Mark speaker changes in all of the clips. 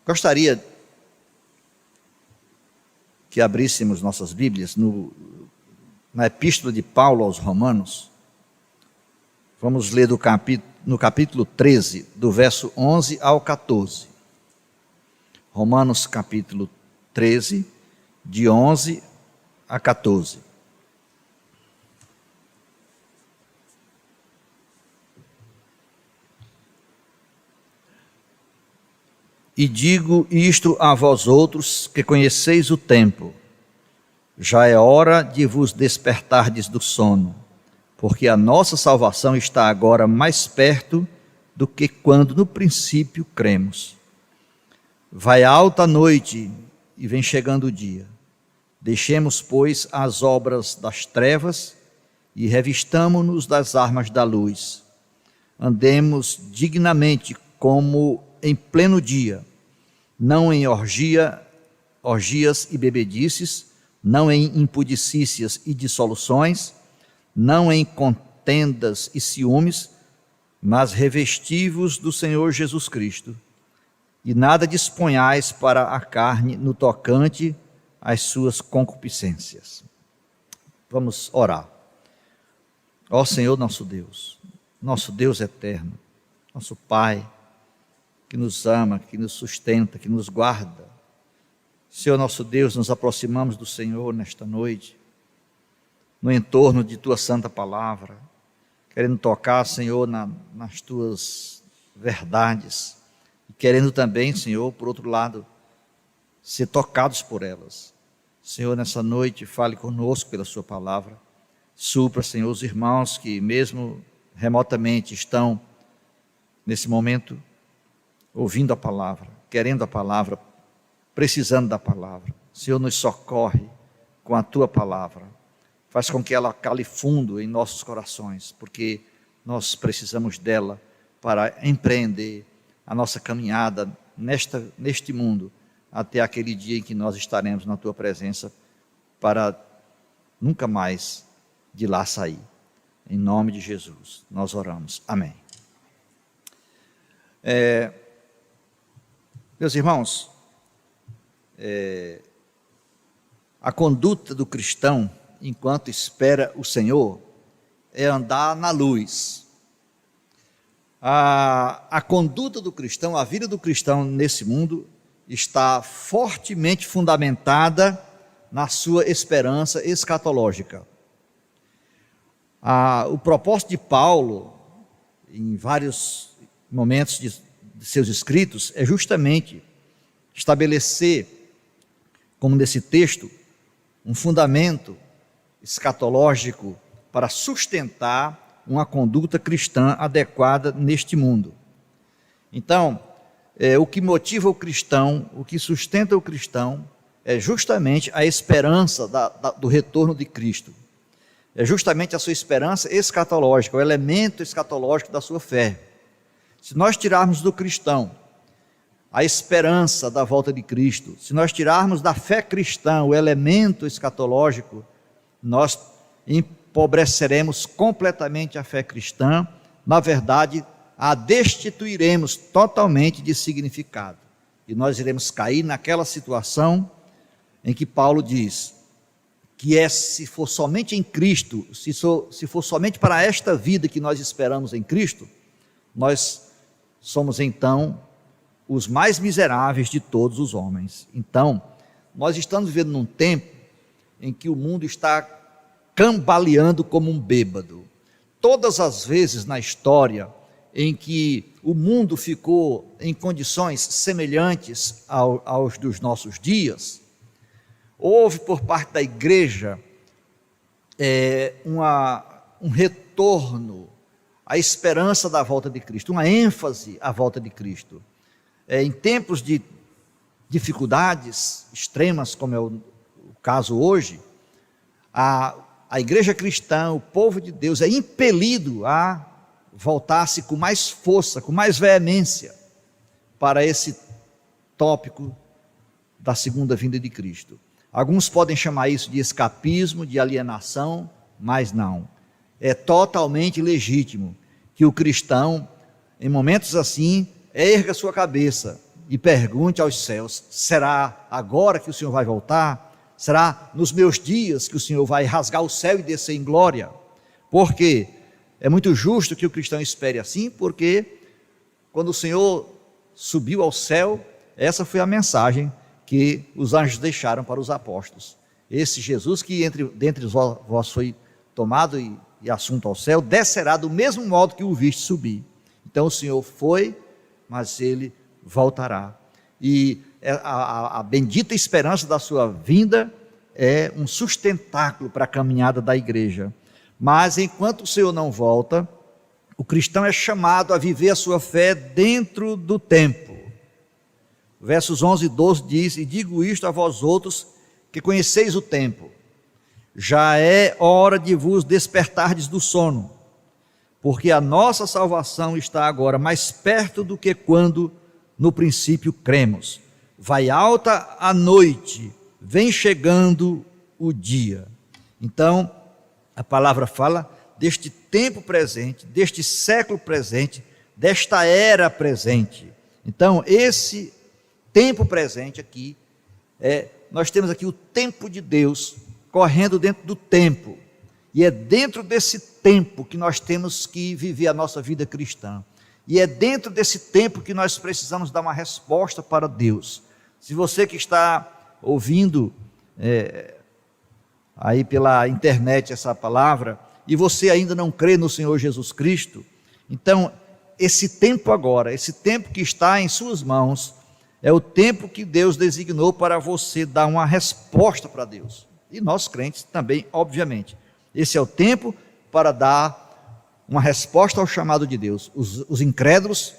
Speaker 1: Gostaria que abríssemos nossas Bíblias na Epístola de Paulo aos Romanos. Vamos ler no capítulo 13, do verso 11 ao 14. Romanos capítulo 13, de 11 a 14. E digo isto a vós outros, que conheceis o tempo. Já é hora de vos despertardes do sono, porque a nossa salvação está agora mais perto do que quando no princípio cremos. Vai alta a noite e vem chegando o dia. Deixemos, pois, as obras das trevas e revistamo-nos das armas da luz. Andemos dignamente como em pleno dia, não em orgias e bebedices, não em impudicícias e dissoluções, não em contendas e ciúmes, mas revesti-vos do Senhor Jesus Cristo, e nada disponhais para a carne no tocante às suas concupiscências. Vamos orar. Ó Senhor nosso Deus eterno, nosso Pai, que nos ama, que nos sustenta, que nos guarda. Senhor nosso Deus, nos aproximamos do Senhor nesta noite, no entorno de Tua Santa Palavra, querendo tocar, Senhor, nas Tuas verdades, e querendo também, Senhor, por outro lado, ser tocados por elas. Senhor, nessa noite, fale conosco pela Sua Palavra. Supra, Senhor, os irmãos que mesmo remotamente estão, nesse momento, ouvindo a palavra, querendo a palavra, precisando da palavra. Senhor, nos socorre com a Tua palavra. Faz com que ela cale fundo em nossos corações, porque nós precisamos dela para empreender a nossa caminhada neste mundo, até aquele dia em que nós estaremos na Tua presença, para nunca mais de lá sair. Em nome de Jesus, nós oramos. Amém. Meus irmãos, a conduta do cristão, enquanto espera o Senhor, é andar na luz. A conduta do cristão, a vida do cristão nesse mundo, está fortemente fundamentada na sua esperança escatológica. O propósito de Paulo, em vários momentos de seus escritos, é justamente estabelecer, como nesse texto, um fundamento escatológico para sustentar uma conduta cristã adequada neste mundo. Então, o que motiva o cristão, o que sustenta o cristão, é justamente a esperança do retorno de Cristo. É justamente a sua esperança escatológica, o elemento escatológico da sua fé. Se nós tirarmos do cristão a esperança da volta de Cristo, se nós tirarmos da fé cristã o elemento escatológico, nós empobreceremos completamente a fé cristã, na verdade, a destituiremos totalmente de significado. E nós iremos cair naquela situação em que Paulo diz que se for somente em Cristo, se for somente para esta vida que nós esperamos em Cristo, nós somos então os mais miseráveis de todos os homens. Então, nós estamos vivendo num tempo em que o mundo está cambaleando como um bêbado. Todas as vezes na história em que o mundo ficou em condições semelhantes aos dos nossos dias, houve por parte da igreja um retorno à esperança da volta de Cristo, uma ênfase à volta de Cristo. Em tempos de dificuldades extremas, como é o caso hoje, a igreja cristã, o povo de Deus, é impelido a voltar-se com mais força, com mais veemência para esse tópico da segunda vinda de Cristo. Alguns podem chamar isso de escapismo, de alienação, mas não. É totalmente legítimo que o cristão, em momentos assim, erga sua cabeça, e pergunte aos céus: será agora que o Senhor vai voltar? Será nos meus dias que o Senhor vai rasgar o céu e descer em glória? Porque é muito justo que o cristão espere assim, porque quando o Senhor subiu ao céu, essa foi a mensagem que os anjos deixaram para os apóstolos. Esse Jesus que dentre vós foi tomado e assunto ao céu, descerá do mesmo modo que o viste subir. Então o Senhor foi, mas ele voltará. E a bendita esperança da sua vinda é um sustentáculo para a caminhada da igreja. Mas enquanto o Senhor não volta, o cristão é chamado a viver a sua fé dentro do tempo. Versos 11 e 12 diz: e digo isto a vós outros, que conheceis o tempo. Já é hora de vos despertardes do sono, porque a nossa salvação está agora mais perto do que quando no princípio cremos. Vai alta a noite, vem chegando o dia. Então, a palavra fala deste tempo presente, deste século presente, desta era presente. Então, esse tempo presente aqui, nós temos aqui o tempo de Deus correndo dentro do tempo, e é dentro desse tempo que nós temos que viver a nossa vida cristã, e é dentro desse tempo que nós precisamos dar uma resposta para Deus. Se você que está ouvindo aí pela internet essa palavra, e você ainda não crê no Senhor Jesus Cristo, então esse tempo agora, esse tempo que está em suas mãos, é o tempo que Deus designou para você dar uma resposta para Deus. E nós crentes também, obviamente. Esse é o tempo para dar uma resposta ao chamado de Deus. Os incrédulos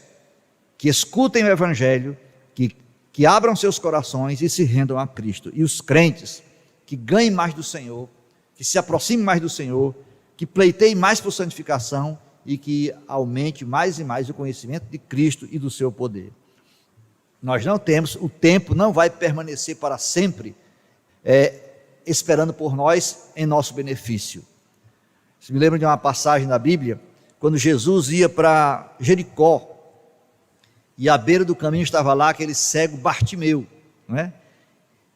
Speaker 1: que escutem o Evangelho, que abram seus corações e se rendam a Cristo. E os crentes que ganhem mais do Senhor, que se aproximem mais do Senhor, que pleiteiem mais por santificação e que aumente mais e mais o conhecimento de Cristo e do seu poder. Nós não temos, o tempo não vai permanecer para sempre esperando por nós em nosso benefício. Você me lembra de uma passagem na Bíblia, quando Jesus ia para Jericó, e à beira do caminho estava lá aquele cego Bartimeu, não é?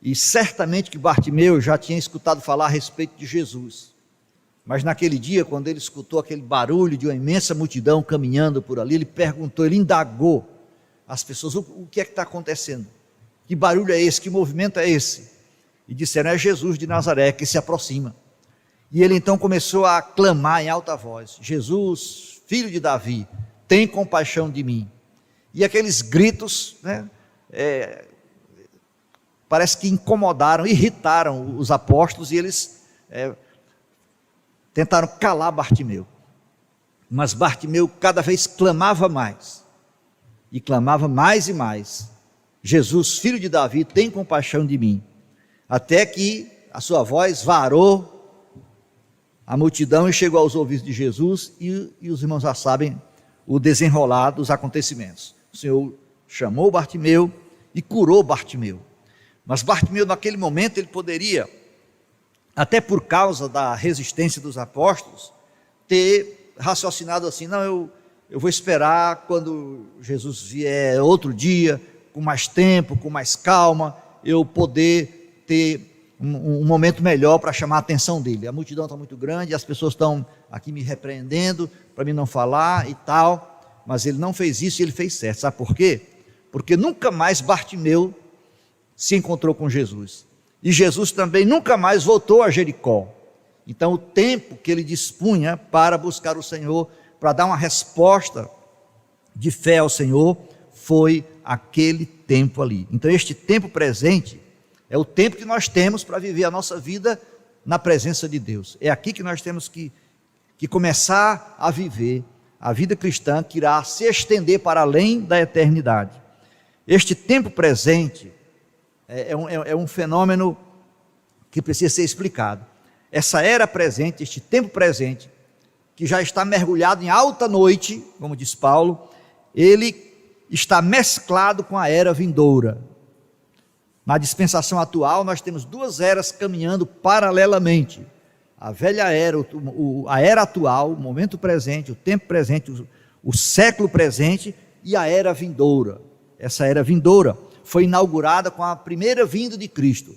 Speaker 1: E certamente que Bartimeu já tinha escutado falar a respeito de Jesus, mas naquele dia, quando ele escutou aquele barulho de uma imensa multidão caminhando por ali, ele perguntou, ele indagou as pessoas: o que é que está acontecendo? Que barulho é esse? Que movimento é esse? E disseram: é Jesus de Nazaré que se aproxima. E ele então começou a clamar em alta voz: Jesus, filho de Davi, tem compaixão de mim. E aqueles gritos, parece que incomodaram, irritaram os apóstolos, e eles tentaram calar Bartimeu. Mas Bartimeu cada vez clamava mais, e clamava mais e mais: Jesus, filho de Davi, tem compaixão de mim. Até que a sua voz varou a multidão e chegou aos ouvidos de Jesus, e os irmãos já sabem o desenrolar dos acontecimentos. O Senhor chamou Bartimeu e curou Bartimeu. Mas Bartimeu, naquele momento, ele poderia, até por causa da resistência dos apóstolos, ter raciocinado assim: não, eu vou esperar quando Jesus vier outro dia, com mais tempo, com mais calma, eu poder ter um momento melhor para chamar a atenção dele. A multidão está muito grande, as pessoas estão aqui me repreendendo para mim não falar e tal, mas ele não fez isso e ele fez certo. Sabe por quê? Porque nunca mais Bartimeu se encontrou com Jesus, e Jesus também nunca mais voltou a Jericó. Então o tempo que ele dispunha para buscar o Senhor, para dar uma resposta de fé ao Senhor, foi aquele tempo ali. Então este tempo presente é o tempo que nós temos para viver a nossa vida na presença de Deus. É aqui que nós temos que começar a viver a vida cristã, que irá se estender para além da eternidade. Este tempo presente é um fenômeno que precisa ser explicado. Essa era presente, este tempo presente, que já está mergulhado em alta noite, como diz Paulo, ele está mesclado com a era vindoura. Na dispensação atual, nós temos duas eras caminhando paralelamente: a velha era, a era atual, o momento presente, o tempo presente, o século presente, e a era vindoura. essa era vindoura, foi inaugurada com a primeira vinda de Cristo.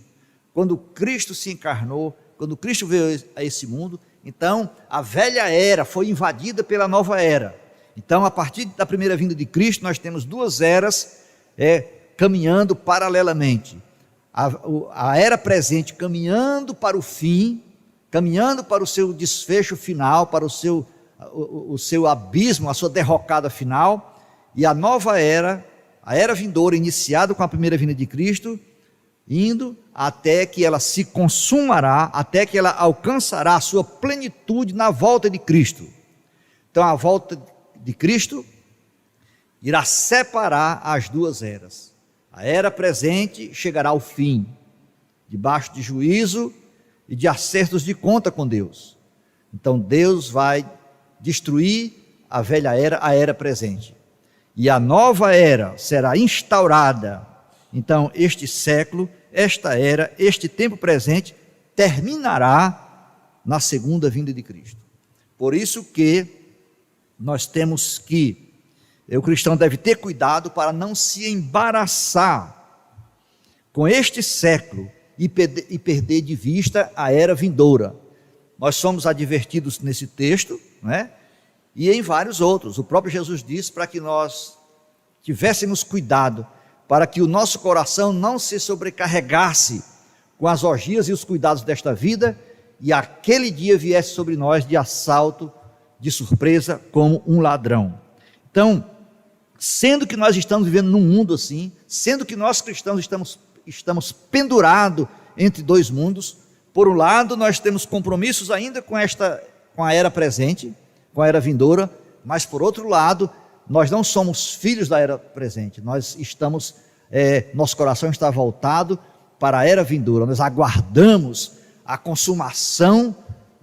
Speaker 1: Quando Cristo se encarnou, quando Cristo veio a esse mundo, então a velha era foi invadida pela nova era. Então, a partir da primeira vinda de Cristo, nós temos duas eras caminhando paralelamente. A era presente caminhando para o fim, caminhando para o seu desfecho final, para o seu abismo, a sua derrocada final, e a nova era, a era vindoura, iniciada com a primeira vinda de Cristo, indo até que ela se consumará, até que ela alcançará a sua plenitude na volta de Cristo. Então, a volta de Cristo irá separar as duas eras. A era presente chegará ao fim, debaixo de juízo e de acertos de conta com Deus. Então Deus vai destruir a velha era, a era presente. E a nova era será instaurada. Então este século, esta era, este tempo presente terminará na segunda vinda de Cristo. Por isso que nós temos que, o cristão deve ter cuidado para não se embaraçar com este século e perder de vista a era vindoura. Nós somos advertidos nesse texto, né? E em vários outros. O próprio Jesus disse para que nós tivéssemos cuidado, para que o nosso coração não se sobrecarregasse com as orgias e os cuidados desta vida, e aquele dia viesse sobre nós de assalto, de surpresa, como um ladrão. Então, sendo que nós estamos vivendo num mundo assim, sendo que nós cristãos estamos pendurados entre dois mundos, por um lado nós temos compromissos ainda com a era presente, com a era vindoura, mas por outro lado, nós não somos filhos da era presente, nosso coração está voltado para a era vindoura, nós aguardamos a consumação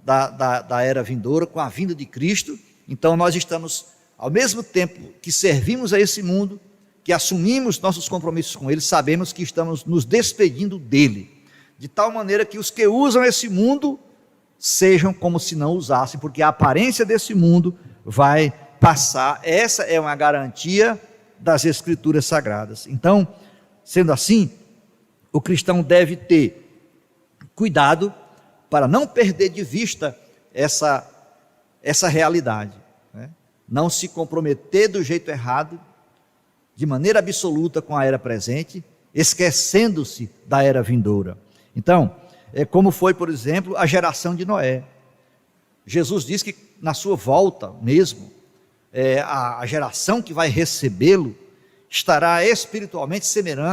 Speaker 1: da era vindoura, com a vinda de Cristo. Então nós estamos, ao mesmo tempo que servimos a esse mundo, que assumimos nossos compromissos com ele, sabemos que estamos nos despedindo dele, de tal maneira que os que usam esse mundo sejam como se não usassem, porque a aparência desse mundo vai passar. Essa é uma garantia das Escrituras Sagradas. Então, sendo assim, o cristão deve ter cuidado para não perder de vista essa realidade, né? Não se comprometer do jeito errado, de maneira absoluta com a era presente, esquecendo-se da era vindoura. Então, como foi, por exemplo, a geração de Noé. Jesus diz que na sua volta mesmo, a geração que vai recebê-lo estará espiritualmente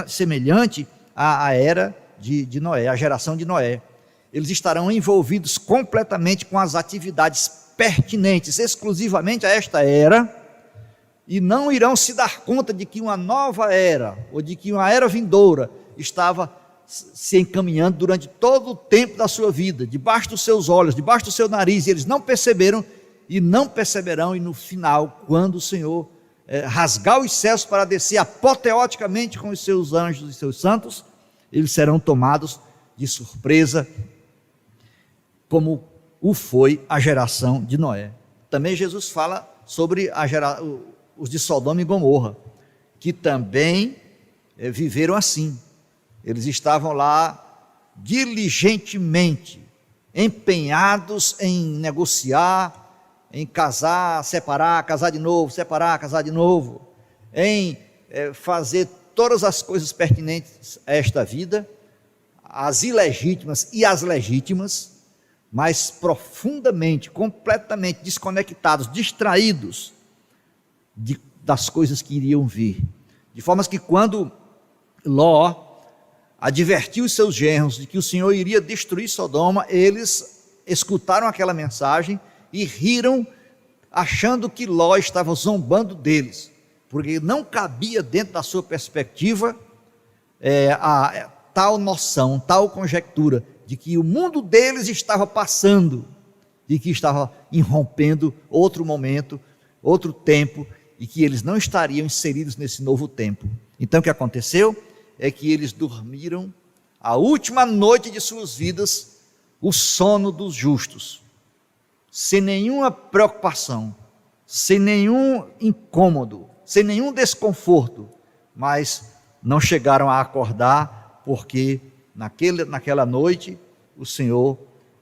Speaker 1: semelhante à era de Noé, a geração de Noé. Eles estarão envolvidos completamente com as atividades pertinentes exclusivamente a esta era, e não irão se dar conta de que uma nova era, ou de que uma era vindoura estava se encaminhando durante todo o tempo da sua vida, debaixo dos seus olhos, debaixo do seu nariz, e eles não perceberam e não perceberão, e no final, quando o Senhor rasgar os céus para descer apoteoticamente com os seus anjos e seus santos, eles serão tomados de surpresa, como o foi a geração de Noé. Também Jesus fala sobre os de Sodoma e Gomorra, que também viveram assim. Eles estavam lá diligentemente empenhados em negociar, em casar, separar, casar de novo, separar, casar de novo, em fazer todas as coisas pertinentes a esta vida, as ilegítimas e as legítimas, mas profundamente, completamente desconectados, distraídos das coisas que iriam vir. De forma que quando Ló advertiu os seus genros de que o Senhor iria destruir Sodoma, eles escutaram aquela mensagem e riram, achando que Ló estava zombando deles, porque não cabia dentro da sua perspectiva tal noção, tal conjectura de que o mundo deles estava passando e que estava irrompendo outro momento, outro tempo, e que eles não estariam inseridos nesse novo tempo. Então o que aconteceu é que eles dormiram a última noite de suas vidas, o sono dos justos, sem nenhuma preocupação, sem nenhum incômodo, sem nenhum desconforto, mas não chegaram a acordar, porque naquela noite o Senhor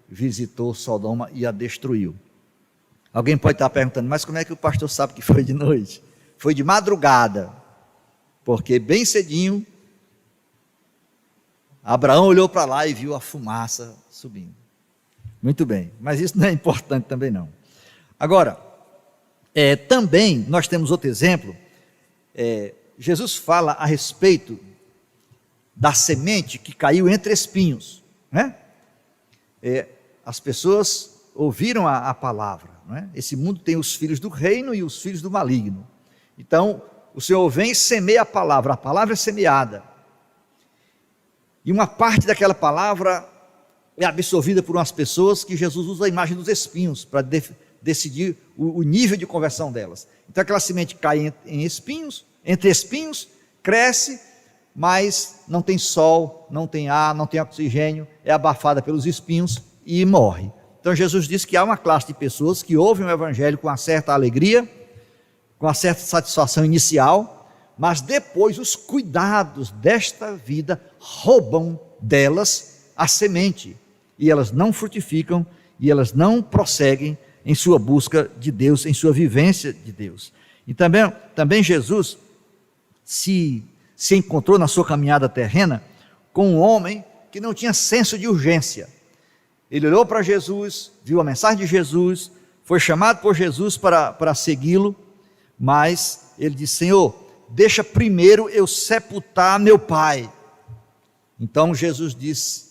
Speaker 1: visitou Sodoma e a destruiu. Alguém pode estar perguntando, mas como é que o pastor sabe que foi de noite? Foi de madrugada, porque bem cedinho Abraão olhou para lá e viu a fumaça subindo. Muito bem, mas isso não é importante também não. Agora, também nós temos outro exemplo. Jesus fala a respeito da semente que caiu entre espinhos, né? As pessoas ouviram a palavra, né? Esse mundo tem os filhos do reino e os filhos do maligno. Então, o Senhor vem e semeia a palavra é semeada. E uma parte daquela palavra é absorvida por umas pessoas que Jesus usa a imagem dos espinhos para decidir o nível de conversão delas. Então aquela semente cai entre espinhos, cresce, mas não tem sol, não tem ar, não tem oxigênio, é abafada pelos espinhos e morre. Então Jesus disse que há uma classe de pessoas que ouvem o evangelho com uma certa alegria, com uma certa satisfação inicial, mas depois os cuidados desta vida roubam delas a semente, e elas não frutificam, e elas não prosseguem em sua busca de Deus, em sua vivência de Deus. E também Jesus se encontrou na sua caminhada terrena com um homem que não tinha senso de urgência. Ele olhou para Jesus, viu a mensagem de Jesus, foi chamado por Jesus para segui-lo, mas ele disse: Senhor, deixa primeiro eu sepultar meu pai. Então Jesus disse,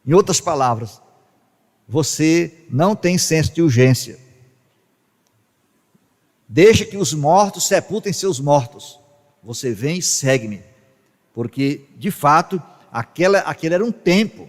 Speaker 1: em outras palavras, você não tem senso de urgência. Deixa que os mortos sepultem seus mortos. Você vem e segue-me. Porque, de fato, aquele era um tempo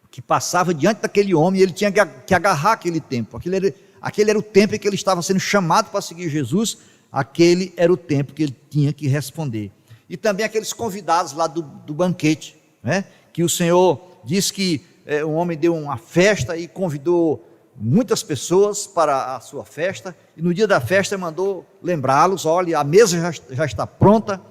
Speaker 1: que passava diante daquele homem, e ele tinha que agarrar aquele tempo. Aquele era o tempo em que ele estava sendo chamado para seguir Jesus. Aquele era o tempo que ele tinha que responder. E também aqueles convidados lá do banquete, né? Que o Senhor disse que um homem deu uma festa e convidou muitas pessoas para a sua festa, e no dia da festa mandou lembrá-los: olha, a mesa já está pronta,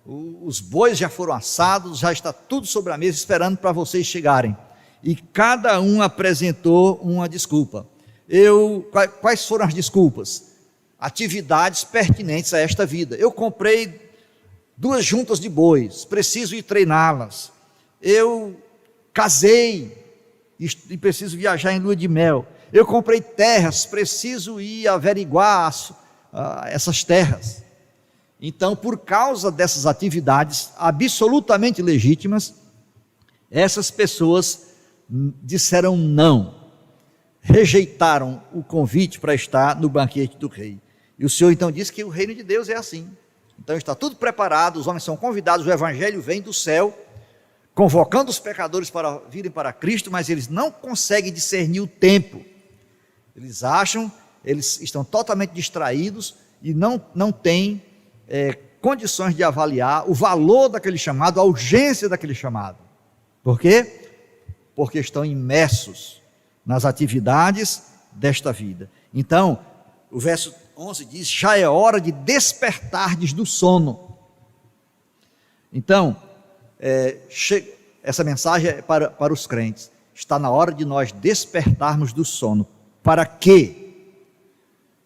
Speaker 1: os bois já foram assados, já está tudo sobre a mesa esperando para vocês chegarem. E cada um apresentou uma desculpa. Quais foram as desculpas? Atividades pertinentes a esta vida. Eu comprei 2 juntas de bois, preciso ir treiná-las. Eu casei e preciso viajar em lua de mel. Eu comprei terras, preciso ir averiguar essas terras. Então, por causa dessas atividades absolutamente legítimas, essas pessoas disseram não, rejeitaram o convite para estar no banquete do rei. E o Senhor então disse que o reino de Deus é assim. Então está tudo preparado, os homens são convidados, o evangelho vem do céu, convocando os pecadores para virem para Cristo, mas eles não conseguem discernir o tempo. Eles estão totalmente distraídos e não têm condições de avaliar o valor daquele chamado, a urgência daquele chamado. Por quê? Porque estão imersos nas atividades desta vida. Então, o verso 11 diz: já é hora de despertardes do sono. Então, essa mensagem é para os crentes. Está na hora de nós despertarmos do sono. Para quê?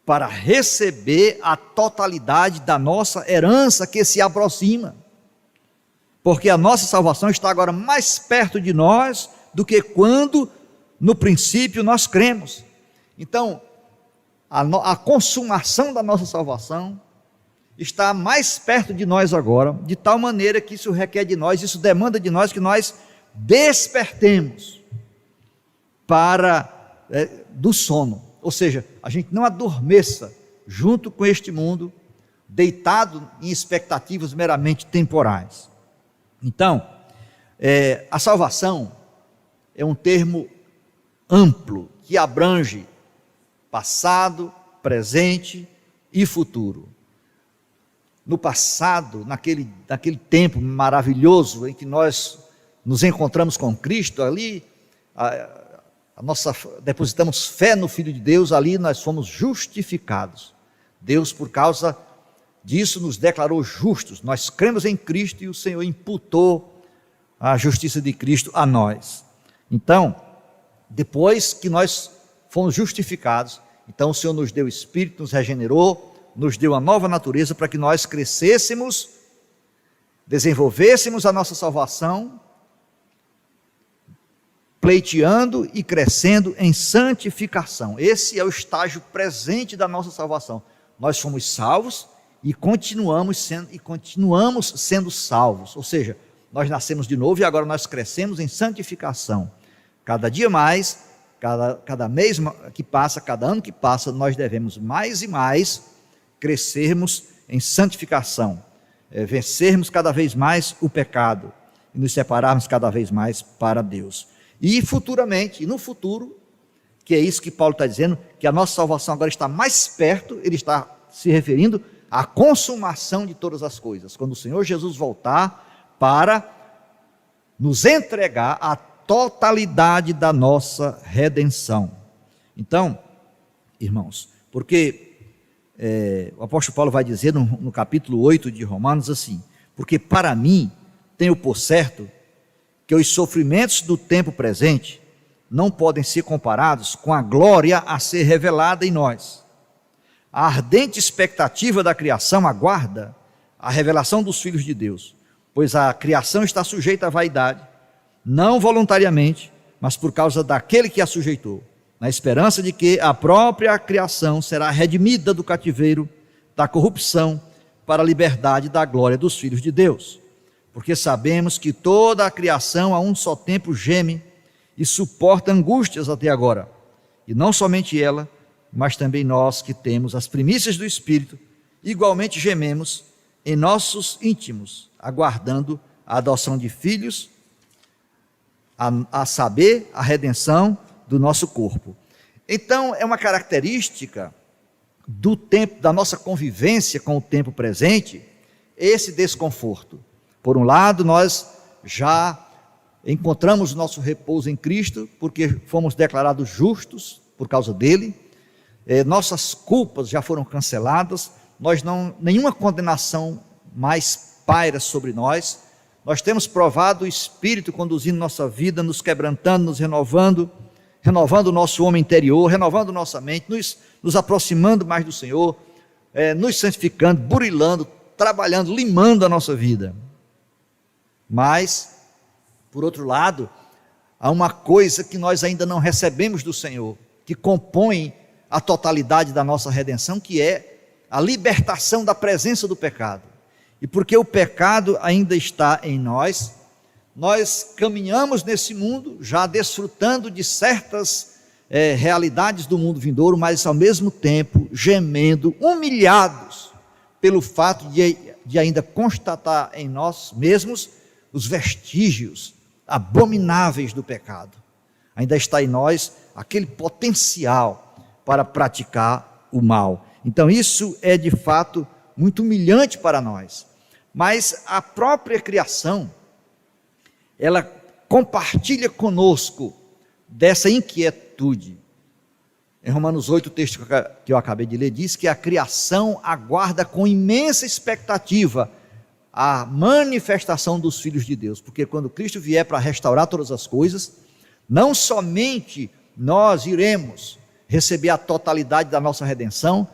Speaker 1: Para receber a totalidade da nossa herança que se aproxima. Porque a nossa salvação está agora mais perto de nós do que quando no princípio nós cremos. Então, a consumação da nossa salvação está mais perto de nós agora, de tal maneira que isso requer de nós, isso demanda de nós que nós despertemos do sono, ou seja, a gente não adormeça junto com este mundo, deitado em expectativas meramente temporais. Então, a salvação é um termo amplo, que abrange passado, presente e futuro. No passado, naquele tempo maravilhoso em que nós nos encontramos com Cristo, ali depositamos fé no Filho de Deus, ali nós fomos justificados. Deus, por causa disso nos declarou justos. Nós cremos em Cristo e o Senhor imputou a justiça de Cristo a nós. Então, depois que nós fomos justificados, então o Senhor nos deu o Espírito, nos regenerou, nos deu uma nova natureza para que nós crescêssemos, desenvolvêssemos a nossa salvação, pleiteando e crescendo em santificação. Esse é o estágio presente da nossa salvação. Nós fomos salvos e continuamos sendo salvos, ou seja, nós nascemos de novo e agora nós crescemos em santificação. Cada dia mais, cada mês que passa, cada ano que passa, nós devemos mais e mais crescermos em santificação, vencermos cada vez mais o pecado e nos separarmos cada vez mais para Deus. E futuramente, e no futuro, que é isso que Paulo está dizendo, que a nossa salvação agora está mais perto, ele está se referindo à consumação de todas as coisas, quando o Senhor Jesus voltar para nos entregar a totalidade da nossa redenção. Então, irmãos, porque o apóstolo Paulo vai dizer no capítulo 8 de Romanos assim: porque para mim tenho por certo que os sofrimentos do tempo presente não podem ser comparados com a glória a ser revelada em nós. A ardente expectativa da criação aguarda a revelação dos filhos de Deus, pois a criação está sujeita à vaidade, não voluntariamente, mas por causa daquele que a sujeitou, na esperança de que a própria criação será redimida do cativeiro, da corrupção, para a liberdade da glória dos filhos de Deus. Porque sabemos que toda a criação a um só tempo geme e suporta angústias até agora. E não somente ela, mas também nós que temos as primícias do Espírito, igualmente gememos em nossos íntimos, aguardando a adoção de filhos, a saber, a redenção do nosso corpo. Então, é uma característica do tempo, da nossa convivência com o tempo presente, esse desconforto. Por um lado, nós já encontramos o nosso repouso em Cristo, porque fomos declarados justos por causa dele, nossas culpas já foram canceladas, nenhuma condenação mais paira sobre nós, nós temos provado o Espírito conduzindo nossa vida, nos quebrantando, nos renovando o nosso homem interior, renovando nossa mente, nos aproximando mais do Senhor, nos santificando, burilando, trabalhando, limando a nossa vida. Mas, por outro lado, há uma coisa que nós ainda não recebemos do Senhor, que compõe a totalidade da nossa redenção, que é a libertação da presença do pecado. E porque o pecado ainda está em nós, nós caminhamos nesse mundo já desfrutando de certas realidades do mundo vindouro, mas ao mesmo tempo gemendo, humilhados pelo fato de ainda constatar em nós mesmos os vestígios abomináveis do pecado. Ainda está em nós aquele potencial para praticar o mal. Então isso é de fato muito humilhante para nós. Mas a própria criação, ela compartilha conosco dessa inquietude. Em Romanos 8, o texto que eu acabei de ler, diz que a criação aguarda com imensa expectativa a manifestação dos filhos de Deus, porque quando Cristo vier para restaurar todas as coisas, não somente nós iremos receber a totalidade da nossa redenção,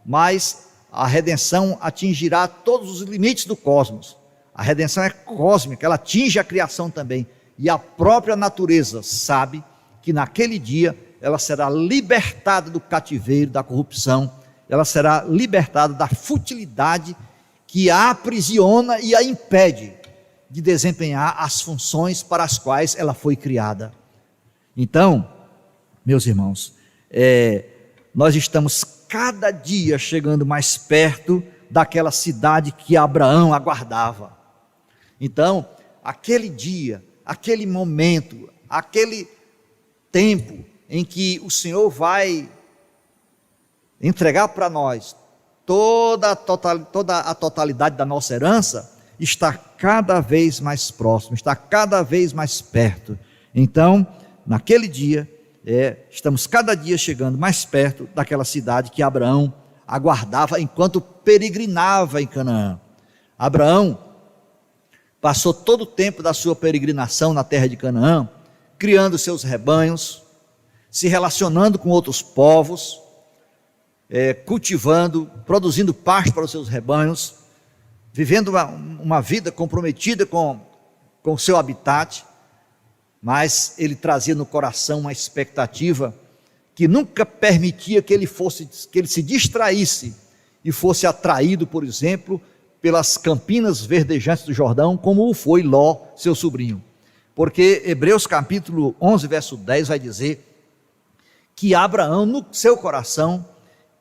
Speaker 1: mas a redenção atingirá todos os limites do cosmos. A redenção é cósmica, ela atinge a criação também, e a própria natureza sabe que naquele dia ela será libertada do cativeiro, da corrupção, ela será libertada da futilidade que a aprisiona e a impede de desempenhar as funções para as quais ela foi criada. Então, meus irmãos, nós estamos cada dia chegando mais perto daquela cidade que Abraão aguardava. Então, aquele dia, aquele momento, aquele tempo em que o Senhor vai entregar para nós toda a totalidade da nossa herança, está cada vez mais próximo, está cada vez mais perto. Então, naquele dia, estamos cada dia chegando mais perto daquela cidade que Abraão aguardava enquanto peregrinava em Canaã. Abraão passou todo o tempo da sua peregrinação na terra de Canaã, criando seus rebanhos, se relacionando com outros povos, cultivando, produzindo pasto para os seus rebanhos, vivendo uma vida comprometida com o seu habitat, mas ele trazia no coração uma expectativa que nunca permitia que ele se distraísse e fosse atraído, por exemplo, pelas campinas verdejantes do Jordão, como o foi Ló, seu sobrinho. Porque Hebreus capítulo 11, verso 10 vai dizer que Abraão, no seu coração,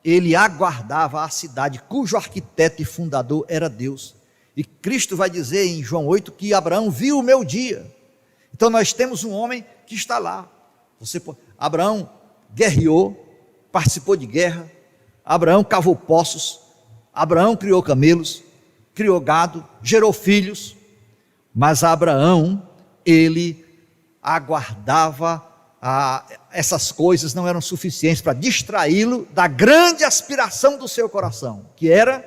Speaker 1: ele aguardava a cidade cujo arquiteto e fundador era Deus. E Cristo vai dizer em João 8 que Abraão viu o meu dia. Então nós temos um homem que está lá. Abraão guerreou, participou de guerra, Abraão cavou poços, Abraão criou camelos, criou gado, gerou filhos, mas Abraão, ele aguardava, essas coisas não eram suficientes para distraí-lo da grande aspiração do seu coração, que era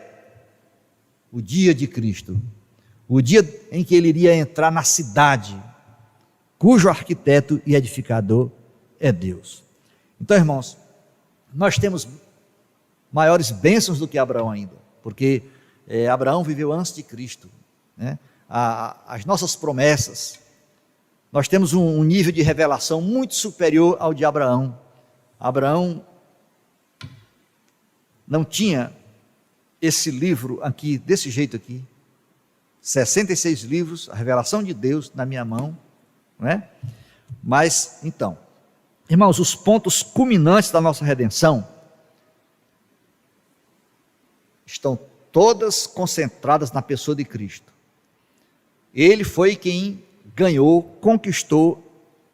Speaker 1: o dia de Cristo, o dia em que ele iria entrar na cidade, cujo arquiteto e edificador é Deus. Então, irmãos, nós temos maiores bênçãos do que Abraão ainda, porque Abraão viveu antes de Cristo, né? As nossas promessas, nós temos um nível de revelação muito superior ao de Abraão. Abraão não tinha esse livro aqui, desse jeito aqui, 66 livros, a revelação de Deus na minha mão, não é? Mas, então, irmãos, os pontos culminantes da nossa redenção estão todas concentradas na pessoa de Cristo. Ele foi quem ganhou, conquistou,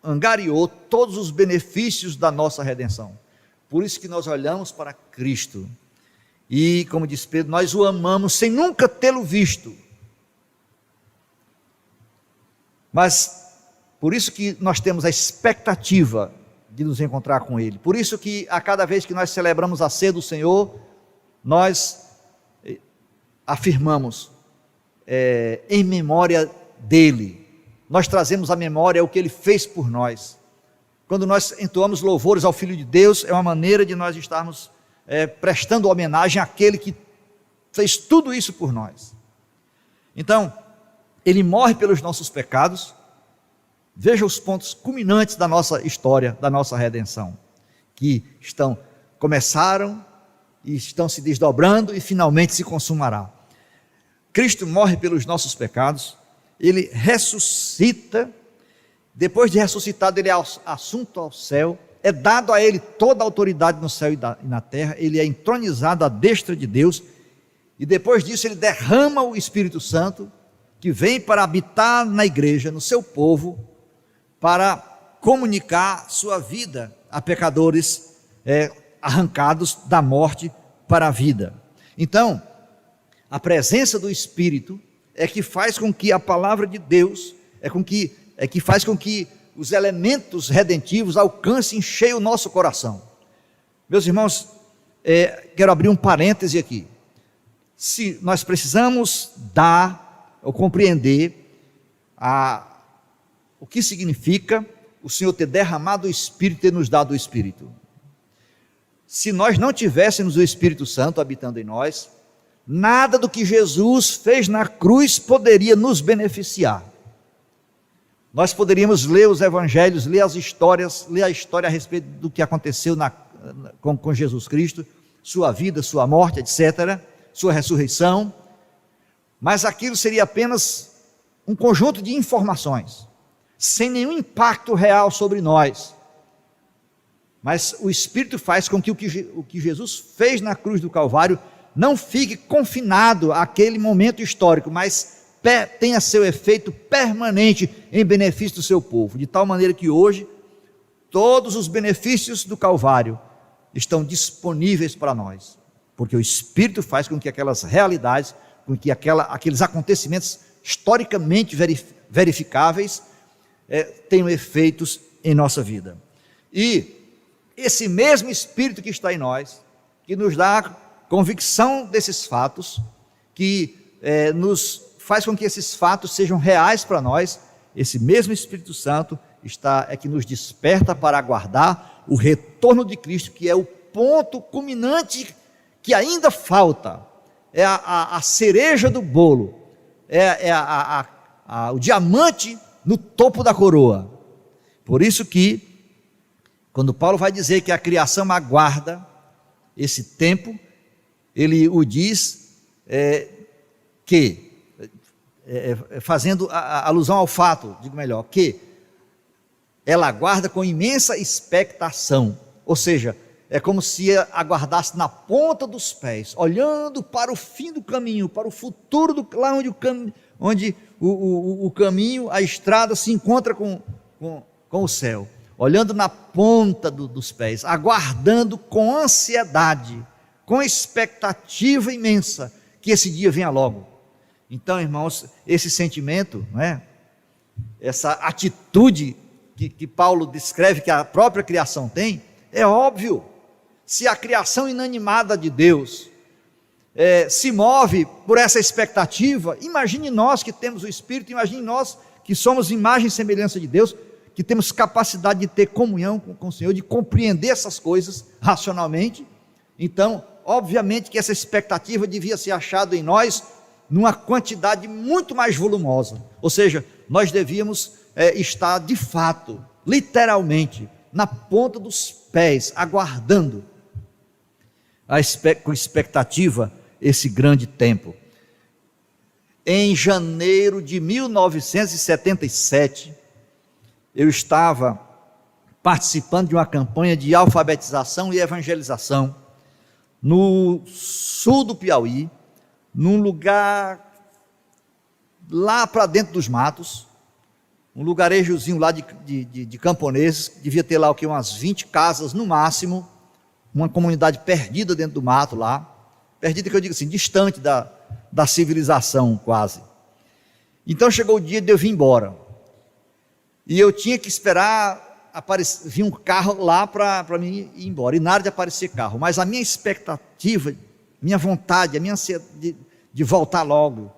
Speaker 1: angariou todos os benefícios da nossa redenção. Por isso que nós olhamos para Cristo e, como diz Pedro, nós o amamos sem nunca tê-lo visto. Mas por isso que nós temos a expectativa de nos encontrar com Ele. Por isso que a cada vez que nós celebramos a ceia do Senhor, nós afirmamos em memória dEle. Nós trazemos à memória o que Ele fez por nós. Quando nós entoamos louvores ao Filho de Deus, é uma maneira de nós estarmos prestando homenagem àquele que fez tudo isso por nós. Então, Ele morre pelos nossos pecados. Veja os pontos culminantes da nossa história, da nossa redenção, que começaram e estão se desdobrando e finalmente se consumará. Cristo morre pelos nossos pecados, Ele ressuscita, depois de ressuscitado Ele é assunto ao céu, é dado a Ele toda a autoridade no céu e na terra, Ele é entronizado à destra de Deus, e depois disso Ele derrama o Espírito Santo, que vem para habitar na igreja, no seu povo, para comunicar sua vida a pecadores arrancados da morte para a vida. Então, a presença do Espírito é que faz com que a palavra de Deus, que faz com que os elementos redentivos alcancem em cheio o nosso coração. Meus irmãos, quero abrir um parêntese aqui. Se nós precisamos dar ou compreender o que significa o Senhor ter derramado o Espírito e ter nos dado o Espírito. Se nós não tivéssemos o Espírito Santo habitando em nós, nada do que Jesus fez na cruz poderia nos beneficiar. Nós poderíamos ler os evangelhos, ler as histórias, ler a história a respeito do que aconteceu com Jesus Cristo, sua vida, sua morte, etc., sua ressurreição, mas aquilo seria apenas um conjunto de informações, sem nenhum impacto real sobre nós. Mas o Espírito faz com que o que Jesus fez na cruz do Calvário não fique confinado àquele momento histórico, mas tenha seu efeito permanente em benefício do seu povo, de tal maneira que hoje todos os benefícios do Calvário estão disponíveis para nós, porque o Espírito faz com que aquelas realidades, com que aqueles acontecimentos historicamente verificáveis tenham efeitos em nossa vida. E esse mesmo Espírito que está em nós, que nos dá convicção desses fatos, que nos faz com que esses fatos sejam reais para nós. Esse mesmo Espírito Santo é que nos desperta para aguardar o retorno de Cristo, que é o ponto culminante que ainda falta, é a cereja do bolo, o diamante no topo da coroa. Por isso que, quando Paulo vai dizer que a criação aguarda esse tempo, ele o diz fazendo alusão ao fato, digo melhor, que ela aguarda com imensa expectação, ou seja, é como se aguardasse na ponta dos pés, olhando para o fim do caminho, para o futuro, lá onde o caminho, a estrada se encontra com o céu, olhando na ponta dos pés, aguardando com ansiedade, com expectativa imensa, que esse dia venha logo. Então, irmãos, esse sentimento, não é? Essa atitude que Paulo descreve que a própria criação tem, é óbvio. Se a criação inanimada de Deus se move por essa expectativa, imagine nós que temos o Espírito, imagine nós que somos imagem e semelhança de Deus, que temos capacidade de ter comunhão com o Senhor, de compreender essas coisas racionalmente. Então, obviamente que essa expectativa devia ser achada em nós numa quantidade muito mais volumosa, ou seja, nós devíamos estar de fato, literalmente, na ponta dos pés, aguardando com expectativa esse grande tempo. Em janeiro de 1977, eu estava participando de uma campanha de alfabetização e evangelização no sul do Piauí, num lugar lá para dentro dos matos, um lugarejozinho lá de camponeses, devia ter lá umas 20 casas no máximo, uma comunidade perdida dentro do mato lá, perdida que eu digo assim, distante da civilização quase. Então chegou o dia de eu vir embora, e eu tinha que esperar vir um carro lá para mim ir embora, e nada de aparecer carro, mas a minha expectativa, minha vontade, a minha ansiedade de voltar logo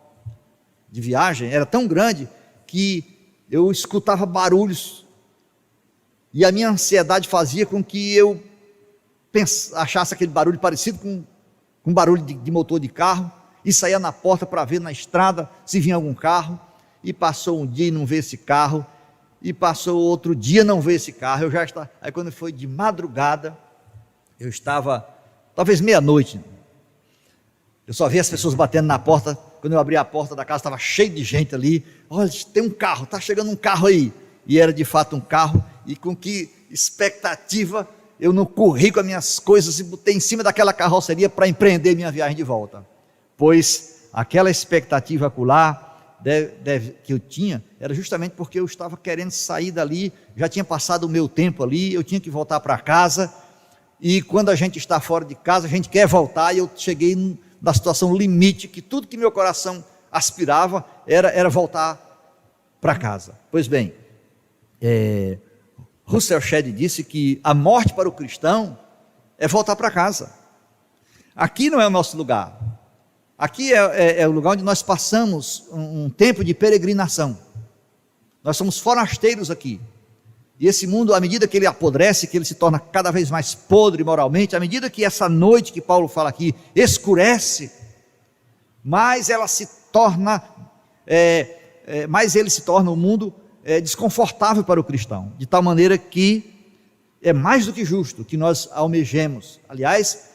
Speaker 1: de viagem era tão grande que eu escutava barulhos e a minha ansiedade fazia com que eu achasse aquele barulho parecido com barulho de motor de carro e saía na porta para ver na estrada se vinha algum carro, e passou um dia e não vê esse carro, e passou outro dia não vê esse carro. Eu já estava, aí quando foi de madrugada, eu estava talvez meia-noite, eu só vi as pessoas batendo na porta. Quando eu abri a porta da casa, estava cheio de gente ali. Olha, tem um carro, está chegando um carro aí. E era de fato um carro, e com que expectativa eu não corri com as minhas coisas e botei em cima daquela carroceria para empreender minha viagem de volta. Pois aquela expectativa acolá que eu tinha, era justamente porque eu estava querendo sair dali, já tinha passado o meu tempo ali, eu tinha que voltar para casa, e quando a gente está fora de casa, a gente quer voltar, e eu cheguei da situação limite, que tudo que meu coração aspirava era voltar para casa. Pois bem, Russell Shedd disse que a morte para o cristão é voltar para casa. Aqui não é o nosso lugar, aqui é o lugar onde nós passamos um tempo de peregrinação, nós somos forasteiros aqui, e esse mundo, à medida que ele apodrece, que ele se torna cada vez mais podre moralmente, à medida que essa noite que Paulo fala aqui escurece, mais ela se torna, mais ele se torna um mundo desconfortável para o cristão, de tal maneira que é mais do que justo que nós almejemos, aliás,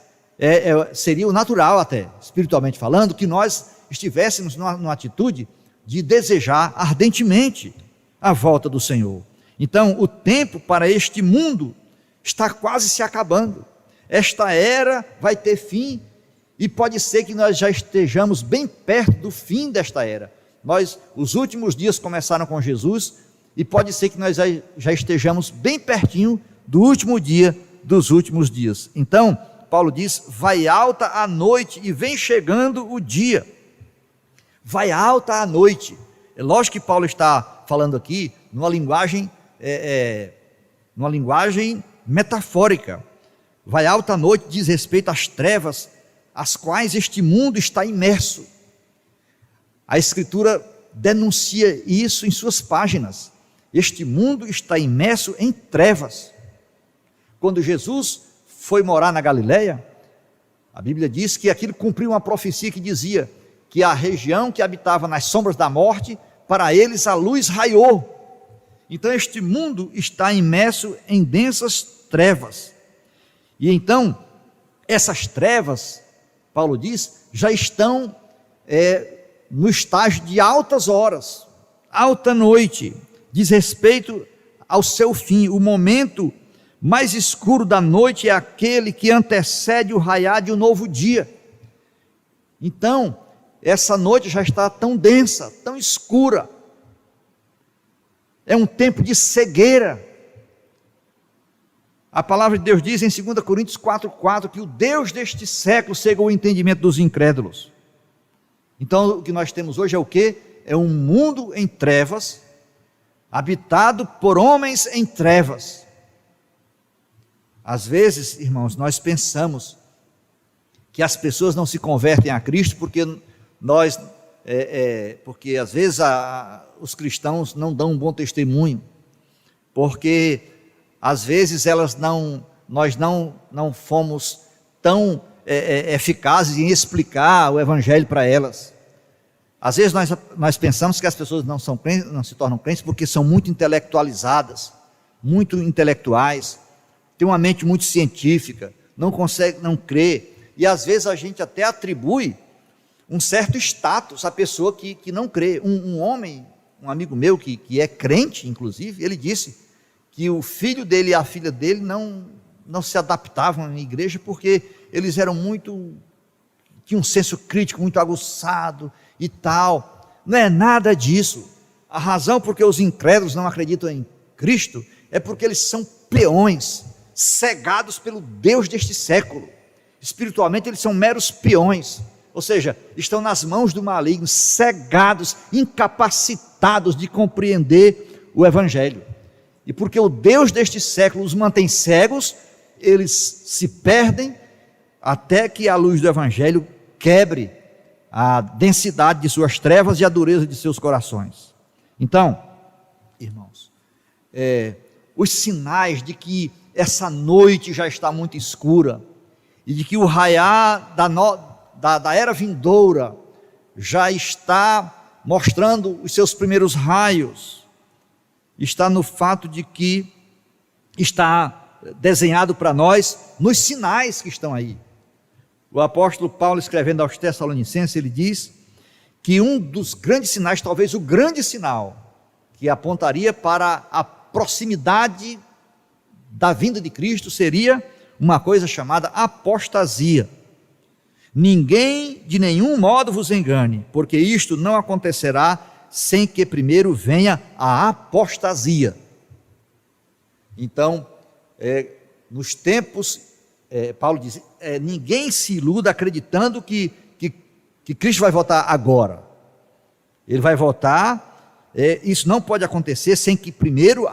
Speaker 1: seria o natural até, espiritualmente falando, que nós estivéssemos numa atitude de desejar ardentemente a volta do Senhor. Então, o tempo para este mundo está quase se acabando. Esta era vai ter fim, e pode ser que nós já estejamos bem perto do fim desta era. Os últimos dias começaram com Jesus, e pode ser que nós já estejamos bem pertinho do último dia dos últimos dias. Então, Paulo diz, vai alta a noite e vem chegando o dia. Vai alta a noite. É lógico que Paulo está falando aqui numa linguagem metafórica. Vai alta a noite diz respeito às trevas às quais este mundo está imerso. A Escritura denuncia isso em suas páginas. Este mundo está imerso em trevas. Quando Jesus foi morar na Galileia, a Bíblia diz que aquilo cumpriu uma profecia que dizia que a região que habitava nas sombras da morte, para eles a luz raiou. Então este mundo está imerso em densas trevas. E então, essas trevas, Paulo diz, já estão no estágio de altas horas, alta noite, diz respeito ao seu fim. O momento mais escuro da noite é aquele que antecede o raiar de um novo dia. Então, essa noite já está tão densa, tão escura. É um tempo de cegueira. A palavra de Deus diz em 2 Coríntios 4,4 que o Deus deste século cegou o entendimento dos incrédulos. Então o que nós temos hoje é o quê? É um mundo em trevas, habitado por homens em trevas. Às vezes, irmãos, nós pensamos que as pessoas não se convertem a Cristo porque porque às vezes os cristãos não dão um bom testemunho, porque às vezes nós não fomos tão eficazes em explicar o Evangelho para elas. Às vezes nós pensamos que as pessoas não se tornam crentes porque são muito intelectualizadas, muito intelectuais, têm uma mente muito científica, não conseguem, não crer, e às vezes a gente até atribui um certo status à pessoa que não crê. Um homem, um amigo meu que é crente, inclusive, ele disse que o filho dele e a filha dele não se adaptavam à igreja porque eles tinham um senso crítico muito aguçado e tal. Não é nada disso. A razão por que os incrédulos não acreditam em Cristo é porque eles são peões, cegados pelo Deus deste século. Espiritualmente eles são meros peões, ou seja, estão nas mãos do maligno, cegados, incapacitados de compreender o Evangelho. E porque o Deus deste século os mantém cegos, eles se perdem até que a luz do Evangelho quebre a densidade de suas trevas e a dureza de seus corações. Então, irmãos, os sinais de que essa noite já está muito escura e de que o raiar da era vindoura já está mostrando os seus primeiros raios, está no fato de que está desenhado para nós nos sinais que estão aí. O apóstolo Paulo, escrevendo aos Tessalonicenses, ele diz que um dos grandes sinais, talvez o grande sinal, que apontaria para a proximidade da vinda de Cristo, seria uma coisa chamada apostasia. Ninguém de nenhum modo vos engane, porque isto não acontecerá sem que primeiro venha a apostasia. Então, nos tempos, Paulo diz, ninguém se iluda acreditando que Cristo vai voltar agora. Ele vai voltar, isso não pode acontecer sem que primeiro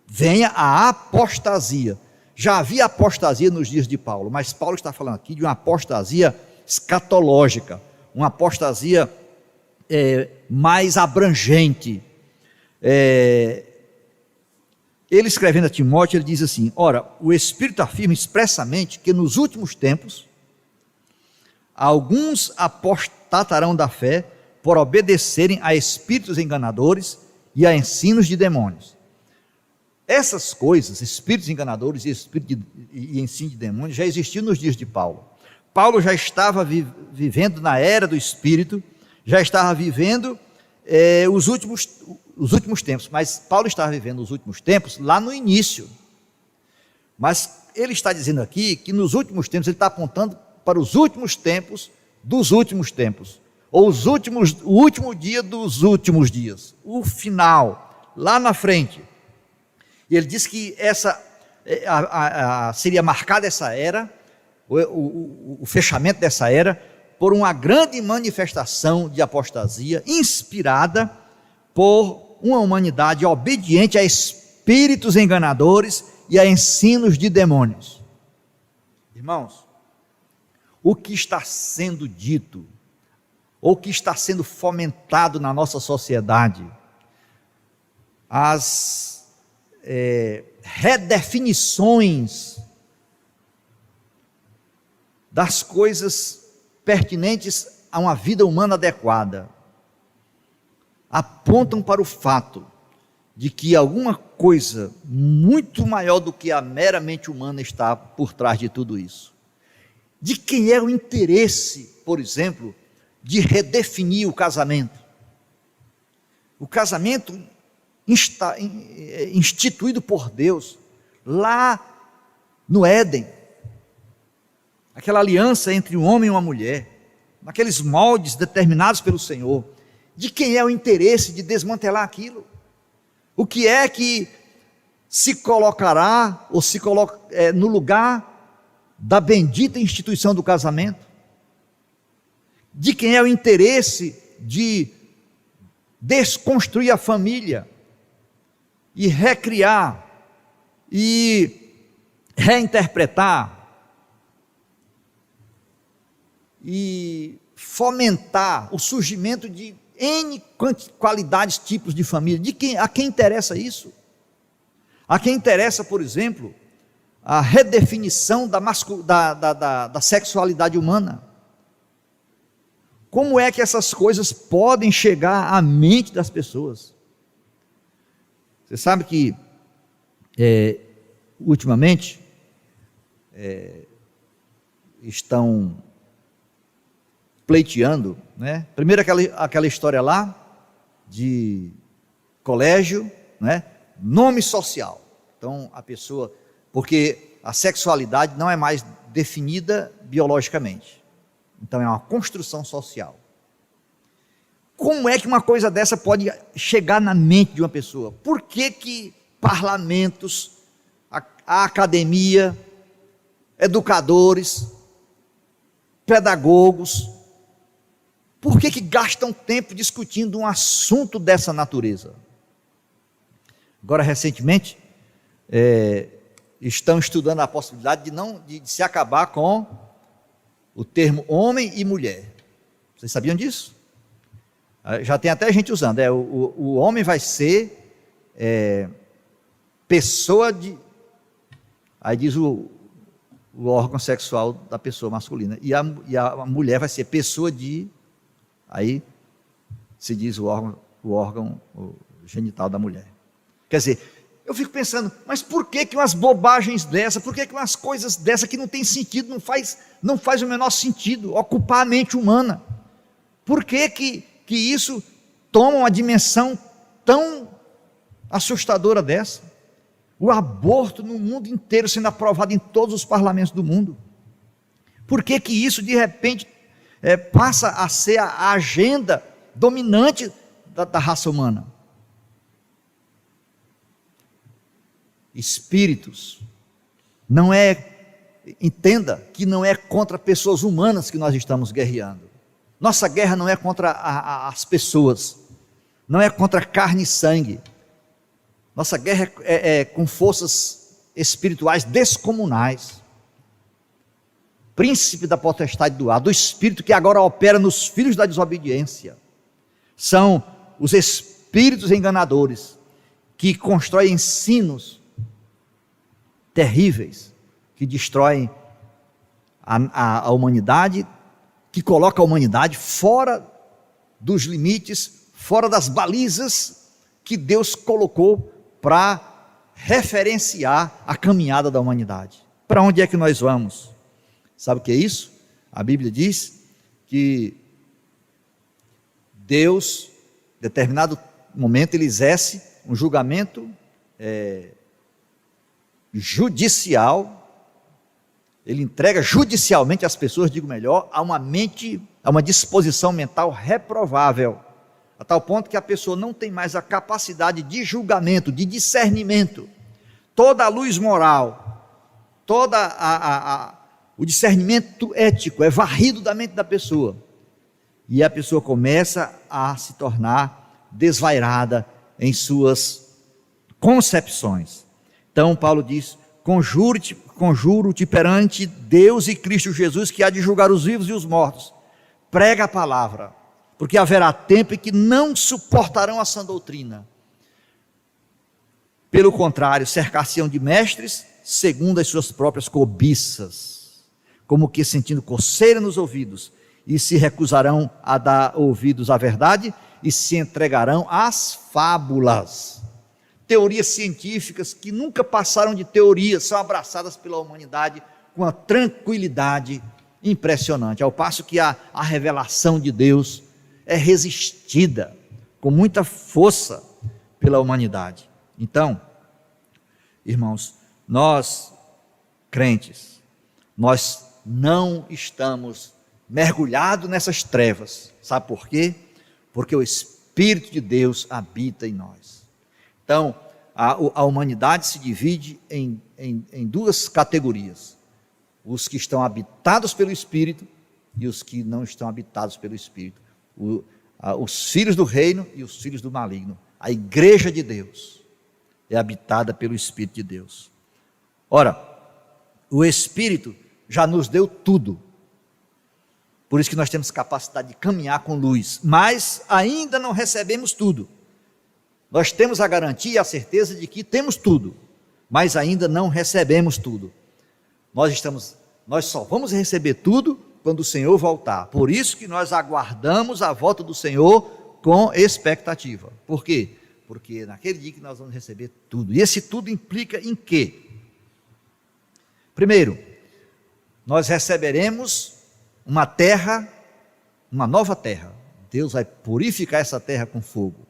Speaker 1: venha a apostasia. Já havia apostasia nos dias de Paulo, mas Paulo está falando aqui de uma apostasia escatológica, uma apostasia mais abrangente. Ele escrevendo a Timóteo, ele diz assim: ora, o Espírito afirma expressamente que nos últimos tempos alguns apostatarão da fé por obedecerem a espíritos enganadores e a ensinos de demônios. Essas coisas, espíritos enganadores e ensino de demônios, já existiam nos dias de Paulo. Paulo já estava vivendo na era do Espírito, já estava vivendo os últimos tempos, mas Paulo estava vivendo os últimos tempos lá no início. Mas ele está dizendo aqui que nos últimos tempos, ele está apontando para os últimos tempos dos últimos tempos, ou o último dia dos últimos dias, o final, lá na frente. E ele diz que seria marcada essa era, o fechamento dessa era, por uma grande manifestação de apostasia, inspirada por uma humanidade obediente a espíritos enganadores e a ensinos de demônios. Irmãos, o que está sendo dito, ou que está sendo fomentado na nossa sociedade, as redefinições das coisas pertinentes a uma vida humana adequada, apontam para o fato de que alguma coisa muito maior do que a meramente humana está por trás de tudo isso. De quem é o interesse, por exemplo, de redefinir o casamento? O casamento instituído por Deus lá no Éden, aquela aliança entre um homem e uma mulher, naqueles moldes determinados pelo Senhor. De quem é o interesse de desmantelar aquilo? O que é que se colocará ou se coloca no lugar da bendita instituição do casamento? De quem é o interesse de desconstruir a família e recriar e reinterpretar e fomentar o surgimento de N qualidades, tipos de família? A quem interessa isso? A quem interessa, por exemplo, a redefinição da sexualidade humana? Como é que essas coisas podem chegar à mente das pessoas? Você sabe que, ultimamente, estão pleiteando, né? Primeiro aquela história lá de colégio, né? Nome social. Então a pessoa, porque a sexualidade não é mais definida biologicamente, então é uma construção social. Como é que uma coisa dessa pode chegar na mente de uma pessoa? Por que parlamentos, a academia, educadores, pedagogos, por que gastam tempo discutindo um assunto dessa natureza? Agora, recentemente, estão estudando a possibilidade de se acabar com o termo homem e mulher. Vocês sabiam disso? Já tem até gente usando. O homem vai ser pessoa de... Aí diz o órgão sexual da pessoa masculina. E a mulher vai ser pessoa de... Aí se diz o órgão genital da mulher. Quer dizer, eu fico pensando, mas por que umas bobagens dessa, por que umas coisas dessa que não tem sentido, não faz o menor sentido, ocupar a mente humana? Por que isso toma uma dimensão tão assustadora dessa? O aborto no mundo inteiro sendo aprovado em todos os parlamentos do mundo. Por que isso de repente passa a ser a agenda dominante da raça humana? Espíritos, entenda que não é contra pessoas humanas que nós estamos guerreando. Nossa guerra não é contra as pessoas, não é contra carne e sangue. Nossa guerra é com forças espirituais descomunais. Príncipe da potestade do ar, do espírito que agora opera nos filhos da desobediência. São os espíritos enganadores que constroem ensinos terríveis, que destroem a humanidade, que colocam a humanidade fora dos limites, fora das balizas que Deus colocou para referenciar a caminhada da humanidade. Para onde é que nós vamos? Sabe o que é isso? A Bíblia diz que Deus, em determinado momento, ele exerce um julgamento judicial, ele entrega judicialmente as pessoas, digo melhor, a uma disposição mental reprovável, a tal ponto que a pessoa não tem mais a capacidade de julgamento, de discernimento. Toda a luz moral, o discernimento ético é varrido da mente da pessoa, e a pessoa começa a se tornar desvairada em suas concepções. Então Paulo diz: conjuro-te perante Deus e Cristo Jesus, que há de julgar os vivos e os mortos. Prega a palavra, porque haverá tempo em que não suportarão a sã doutrina. Pelo contrário, cercar-se-ão de mestres, segundo as suas próprias cobiças, como que sentindo coceira nos ouvidos, e se recusarão a dar ouvidos à verdade, e se entregarão às fábulas. Teorias científicas que nunca passaram de teorias, são abraçadas pela humanidade com uma tranquilidade impressionante, ao passo que a revelação de Deus é resistida com muita força pela humanidade. Então, irmãos, nós, crentes, nós não estamos mergulhados nessas trevas. Sabe por quê? Porque o Espírito de Deus habita em nós. Então, a humanidade se divide em duas categorias: os que estão habitados pelo Espírito e os que não estão habitados pelo Espírito. Os filhos do reino e os filhos do maligno. A igreja de Deus é habitada pelo Espírito de Deus. Ora, o Espírito já nos deu tudo. Por isso que nós temos capacidade de caminhar com luz, mas ainda não recebemos tudo. Nós temos a garantia e a certeza de que temos tudo, mas ainda não recebemos tudo. Nós só vamos receber tudo quando o Senhor voltar. Por isso que nós aguardamos a volta do Senhor com expectativa. Por quê? Porque naquele dia que nós vamos receber tudo. E esse tudo implica em quê? Primeiro, nós receberemos uma terra, uma nova terra. Deus vai purificar essa terra com fogo,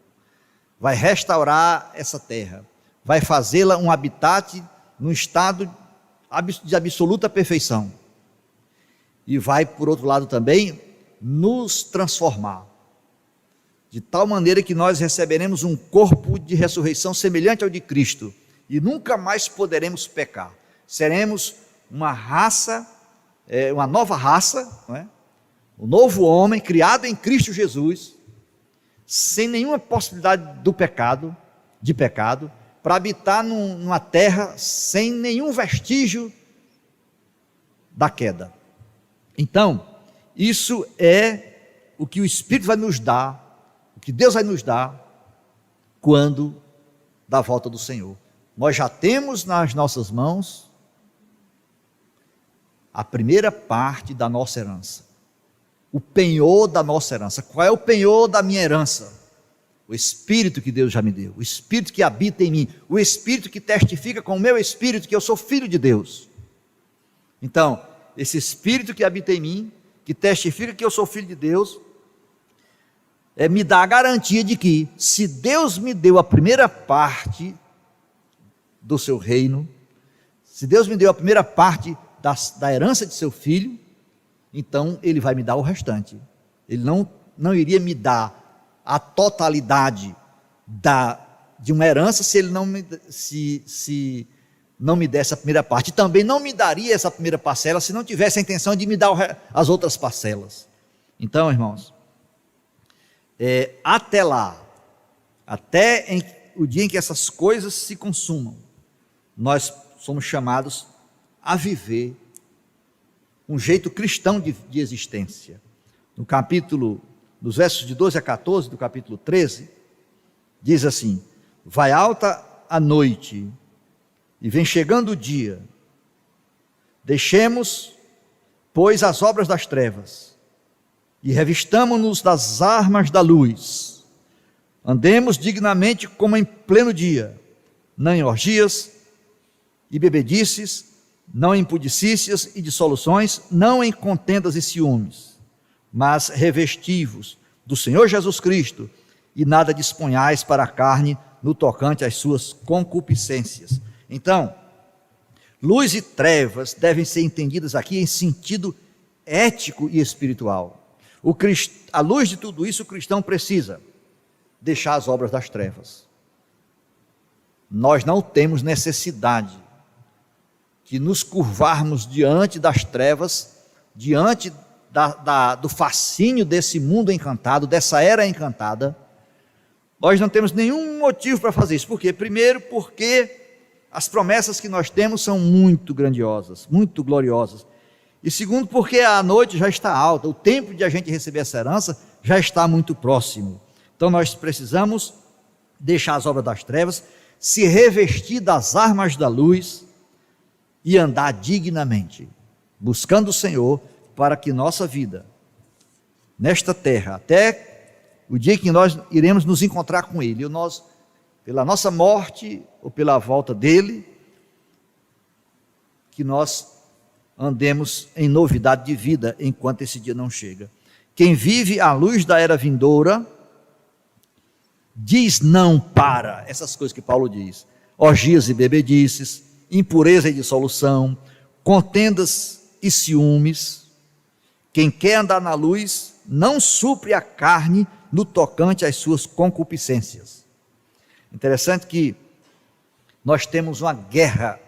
Speaker 1: vai restaurar essa terra, vai fazê-la um habitat num estado de absoluta perfeição, e vai, por outro lado, também nos transformar, de tal maneira que nós receberemos um corpo de ressurreição semelhante ao de Cristo, e nunca mais poderemos pecar. Seremos uma raça, uma nova raça, não é? Um novo homem criado em Cristo Jesus, sem nenhuma possibilidade de pecado, para habitar numa terra sem nenhum vestígio da queda. Então, isso é o que o Espírito vai nos dar, o que Deus vai nos dar quando da volta do Senhor. Nós já temos nas nossas mãos a primeira parte da nossa herança, o penhor da nossa herança. Qual é o penhor da minha herança? O Espírito que Deus já me deu, o Espírito que habita em mim, o Espírito que testifica com o meu Espírito que eu sou filho de Deus. Então, esse Espírito que habita em mim, que testifica que eu sou filho de Deus, me dá a garantia de que, se Deus me deu a primeira parte do seu reino, se Deus me deu a primeira parte da herança de seu filho, então Ele vai me dar o restante. Ele não iria me dar a totalidade de uma herança se Ele não me desse a primeira parte. Também não me daria essa primeira parcela se não tivesse a intenção de me dar as outras parcelas. Então, irmãos, até lá, o dia em que essas coisas se consumam, nós somos chamados a viver um jeito cristão de existência. Nos versos de 12 a 14 do capítulo 13, diz assim: vai alta a noite e vem chegando o dia, deixemos, pois, as obras das trevas e revistamo-nos das armas da luz, andemos dignamente como em pleno dia, não em orgias e bebedices, não em pudicícias e dissoluções, não em contendas e ciúmes, mas revesti-vos do Senhor Jesus Cristo, e nada disponhais para a carne no tocante às suas concupiscências. Então, luz e trevas devem ser entendidas aqui em sentido ético e espiritual. À luz de tudo isso, o cristão precisa deixar as obras das trevas. Nós não temos necessidade de nos curvarmos diante das trevas, diante do fascínio desse mundo encantado, dessa era encantada. Nós não temos nenhum motivo para fazer isso. Por quê? Primeiro, porque as promessas que nós temos são muito grandiosas, muito gloriosas. E segundo, porque a noite já está alta, o tempo de a gente receber essa herança já está muito próximo. Então nós precisamos deixar as obras das trevas, se revestir das armas da luz e andar dignamente, buscando o Senhor, para que nossa vida, nesta terra, até o dia que nós iremos nos encontrar com Ele, nós, pela nossa morte ou pela volta dEle, que nós andemos em novidade de vida enquanto esse dia não chega. Quem vive à luz da era vindoura, diz não para essas coisas que Paulo diz: orgias e bebedices, impureza e dissolução, contendas e ciúmes. Quem quer andar na luz não supre a carne no tocante às suas concupiscências. Interessante que nós temos uma guerra,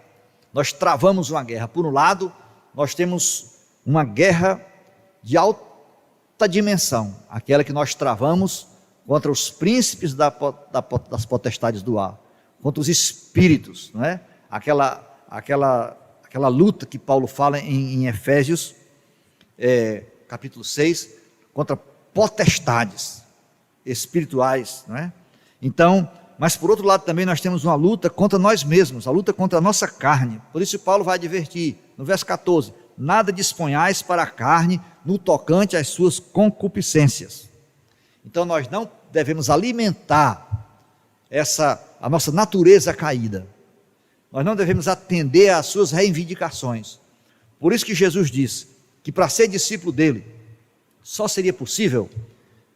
Speaker 1: nós travamos uma guerra. Por um lado, nós temos uma guerra de alta dimensão, aquela que nós travamos contra os príncipes das potestades do ar, contra os espíritos, não é? Aquela luta que Paulo fala em Efésios, capítulo 6, contra potestades espirituais, não é? Então, mas por outro lado também nós temos uma luta contra nós mesmos, a luta contra a nossa carne. Por isso Paulo vai advertir, no verso 14, nada disponhais para a carne no tocante às suas concupiscências. Então nós não devemos alimentar a nossa natureza caída. Nós não devemos atender às suas reivindicações. Por isso que Jesus disse que para ser discípulo dele, só seria possível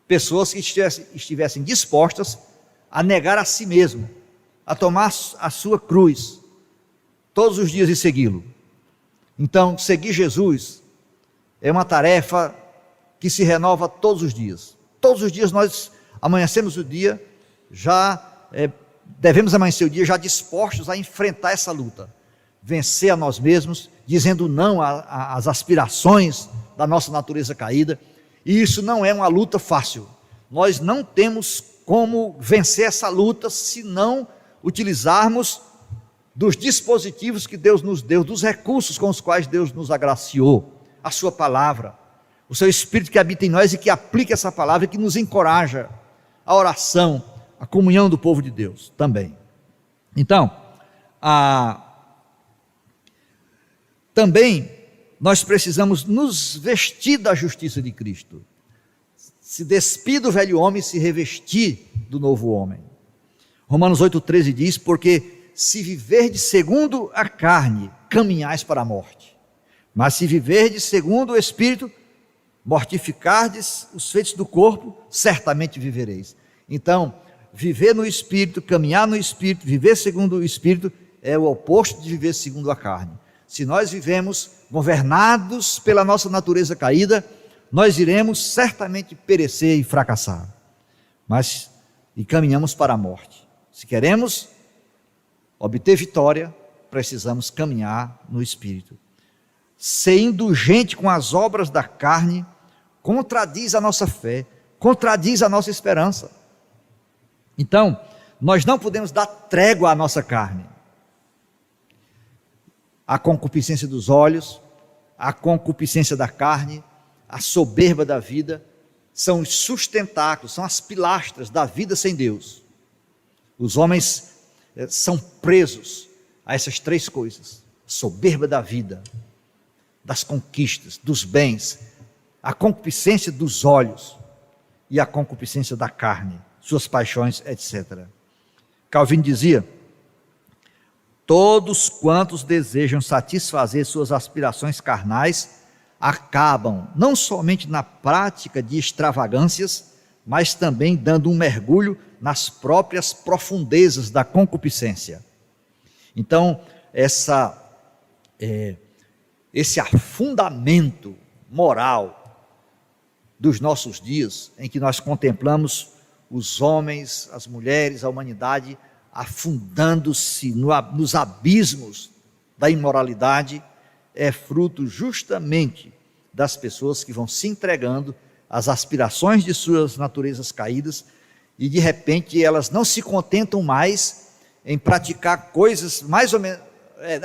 Speaker 1: pessoas que estivessem dispostas a negar a si mesmo, a tomar a sua cruz todos os dias e segui-lo. Então, seguir Jesus é uma tarefa que se renova todos os dias. Todos os dias nós amanhecemos o dia, devemos amanhecer o dia já dispostos a enfrentar essa luta, vencer a nós mesmos, dizendo não às aspirações da nossa natureza caída. E isso não é uma luta fácil. Nós não temos como vencer essa luta se não utilizarmos dos dispositivos que Deus nos deu, dos recursos com os quais Deus nos agraciou, a sua palavra, o seu Espírito que habita em nós e que aplica essa palavra, que nos encoraja a oração, a comunhão do povo de Deus também. Então, também nós precisamos nos vestir da justiça de Cristo, se despir do velho homem e se revestir do novo homem. Romanos 8,13 diz: porque se viverdes segundo a carne, caminhais para a morte, mas se viverdes segundo o Espírito, mortificardes os feitos do corpo, certamente vivereis. Então, viver no Espírito, caminhar no Espírito, viver segundo o Espírito, é o oposto de viver segundo a carne. Se nós vivemos governados pela nossa natureza caída, nós iremos certamente perecer e fracassar, e caminhamos para a morte. Se queremos obter vitória, precisamos caminhar no Espírito. Ser indulgente com as obras da carne contradiz a nossa fé, contradiz a nossa esperança. Então, nós não podemos dar trégua à nossa carne. A concupiscência dos olhos, a concupiscência da carne, a soberba da vida, são os sustentáculos, são as pilastras da vida sem Deus. Os homens são presos a essas três coisas: a soberba da vida, das conquistas, dos bens, a concupiscência dos olhos e a concupiscência da carne, suas paixões, etc. Calvino dizia: todos quantos desejam satisfazer suas aspirações carnais acabam não somente na prática de extravagâncias, mas também dando um mergulho nas próprias profundezas da concupiscência. Então, esse afundamento moral dos nossos dias, em que nós contemplamos os homens, as mulheres, a humanidade afundando-se nos abismos da imoralidade, é fruto justamente das pessoas que vão se entregando às aspirações de suas naturezas caídas, e de repente elas não se contentam mais em praticar coisas mais ou menos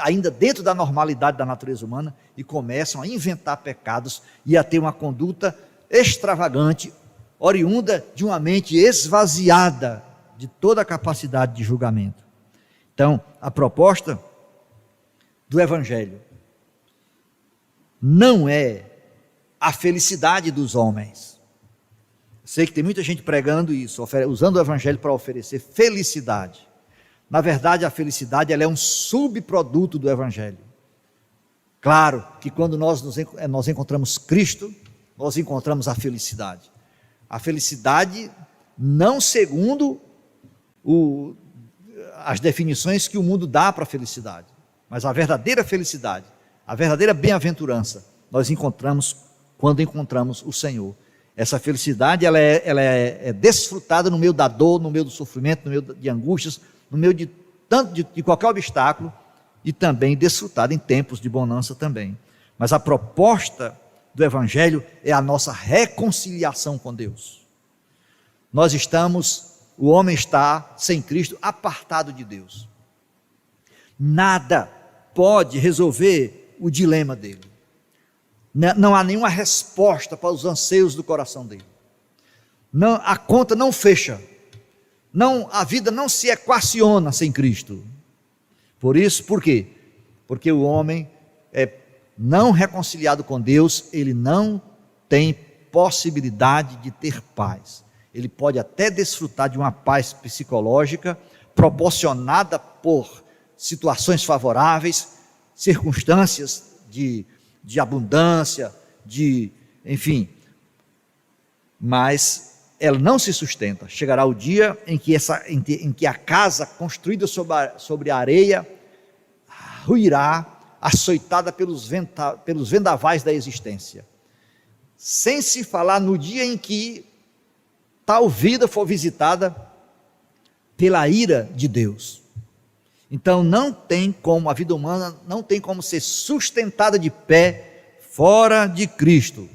Speaker 1: ainda dentro da normalidade da natureza humana e começam a inventar pecados e a ter uma conduta extravagante, oriunda de uma mente esvaziada de toda a capacidade de julgamento. Então, a proposta do Evangelho não é a felicidade dos homens. Sei que tem muita gente pregando isso, usando o Evangelho para oferecer felicidade. Na verdade, a felicidade ela é um subproduto do Evangelho. Claro que quando nós encontramos Cristo, nós encontramos a felicidade. A felicidade não segundo as definições que o mundo dá para a felicidade, mas a verdadeira felicidade, a verdadeira bem-aventurança, nós encontramos quando encontramos o Senhor. Essa felicidade ela é desfrutada no meio da dor, no meio do sofrimento, no meio de angústias, no meio de qualquer obstáculo, e também desfrutada em tempos de bonança também. Mas a proposta do Evangelho é a nossa reconciliação com Deus. O homem está sem Cristo, apartado de Deus. Nada pode resolver o dilema dele. Não há nenhuma resposta para os anseios do coração dele. A conta não fecha. A vida não se equaciona sem Cristo. Por quê? Porque o homem não reconciliado com Deus, ele não tem possibilidade de ter paz. Ele pode até desfrutar de uma paz psicológica proporcionada por situações favoráveis, circunstâncias de abundância, enfim, mas ela não se sustenta. Chegará o dia em que a casa construída sobre a areia ruirá, açoitada pelos vendavais da existência, sem se falar no dia em que tal vida for visitada pela ira de Deus. Então a vida humana não tem como ser sustentada de pé fora de Cristo.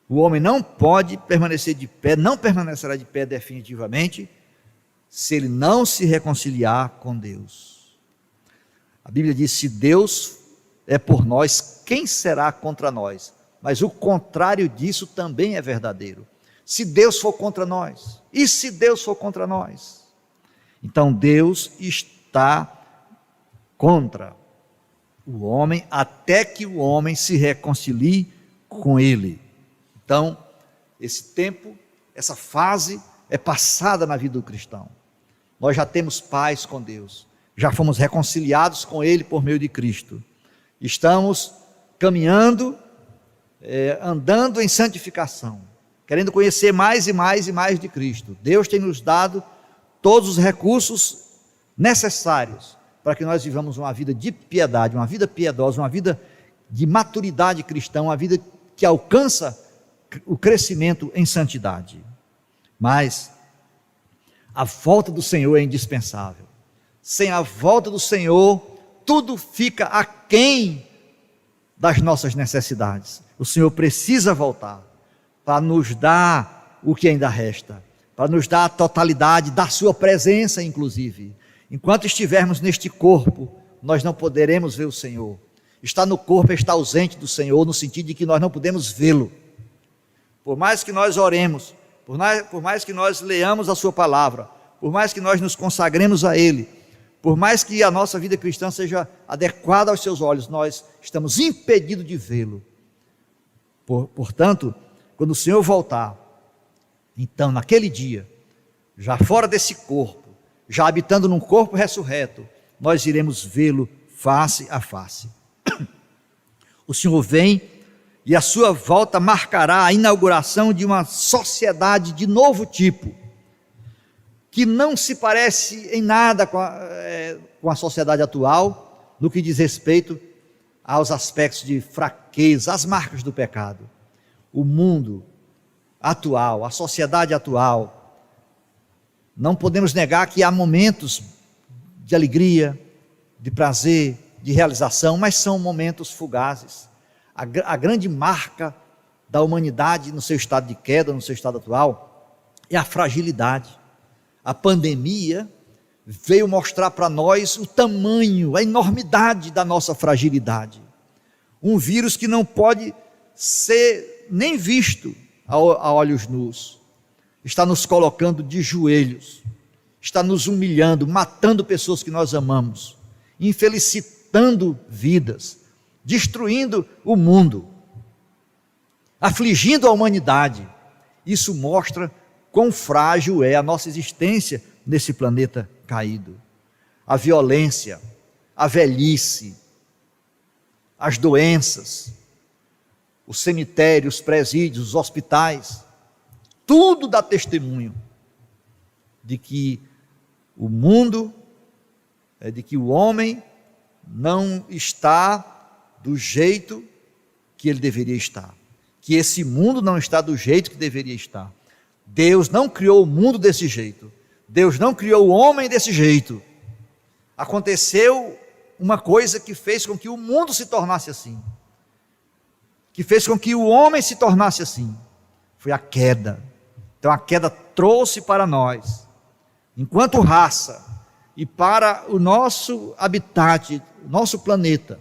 Speaker 1: O homem não pode permanecer de pé, não permanecerá de pé definitivamente, se ele não se reconciliar com Deus. A Bíblia diz: se Deus é por nós, quem será contra nós? Mas o contrário disso também é verdadeiro. Se Deus for contra nós, e se Deus for contra nós? Então Deus está contra o homem até que o homem se reconcilie com Ele. Então, esse tempo, essa fase é passada na vida do cristão. Nós já temos paz com Deus, já fomos reconciliados com Ele por meio de Cristo. Estamos caminhando, andando em santificação, querendo conhecer mais e mais e mais de Cristo. Deus tem nos dado todos os recursos necessários para que nós vivamos uma vida de piedade, uma vida piedosa, uma vida de maturidade cristã, uma vida que alcança o crescimento em santidade. Mas a volta do Senhor é indispensável. Sem a volta do Senhor, tudo fica aquém das nossas necessidades. O Senhor precisa voltar para nos dar o que ainda resta, para nos dar a totalidade da sua presença, inclusive. Enquanto estivermos neste corpo, nós não poderemos ver o Senhor. Estar no corpo é estar ausente do Senhor, no sentido de que nós não podemos vê-lo. Por mais que nós oremos, por mais que nós leamos a sua palavra, por mais que nós nos consagremos a Ele, por mais que a nossa vida cristã seja adequada aos seus olhos, nós estamos impedidos de vê-lo. Portanto, quando o Senhor voltar, então naquele dia, já fora desse corpo, já habitando num corpo ressurreto, nós iremos vê-lo face a face. O Senhor vem e a sua volta marcará a inauguração de uma sociedade de novo tipo, que não se parece em nada com a sociedade atual, no que diz respeito aos aspectos de fraqueza, as marcas do pecado. O mundo atual, a sociedade atual, não podemos negar que há momentos de alegria, de prazer, de realização, mas são momentos fugazes. A grande marca da humanidade no seu estado de queda, no seu estado atual, é a fragilidade. A pandemia veio mostrar para nós o tamanho, a enormidade da nossa fragilidade. Um vírus que não pode ser nem visto a olhos nus. Está nos colocando de joelhos, está nos humilhando, matando pessoas que nós amamos, infelicitando vidas, destruindo o mundo, afligindo a humanidade. Isso mostra quão frágil é a nossa existência nesse planeta caído. A violência, a velhice, as doenças, os cemitérios, os presídios, os hospitais, tudo dá testemunho de que o mundo, de que o homem não está do jeito que ele deveria estar, que esse mundo não está do jeito que deveria estar. Deus não criou o mundo desse jeito, Deus não criou o homem desse jeito. Aconteceu uma coisa que fez com que o mundo se tornasse assim, que fez com que o homem se tornasse assim, foi a queda. Então a queda trouxe para nós, enquanto raça, e para o nosso habitat, o nosso planeta,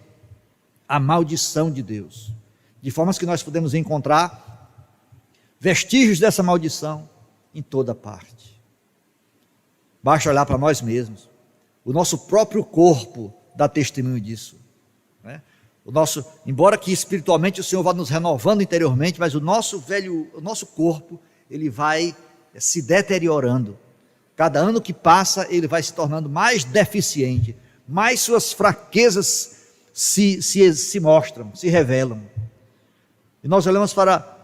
Speaker 1: a maldição de Deus, de formas que nós podemos encontrar vestígios dessa maldição em toda parte. Basta olhar para nós mesmos, o nosso próprio corpo dá testemunho disso, né? Embora que espiritualmente o Senhor vá nos renovando interiormente, mas o nosso corpo, ele vai se deteriorando. Cada ano que passa, ele vai se tornando mais deficiente, mais suas fraquezas se mostram, se revelam. E nós olhamos para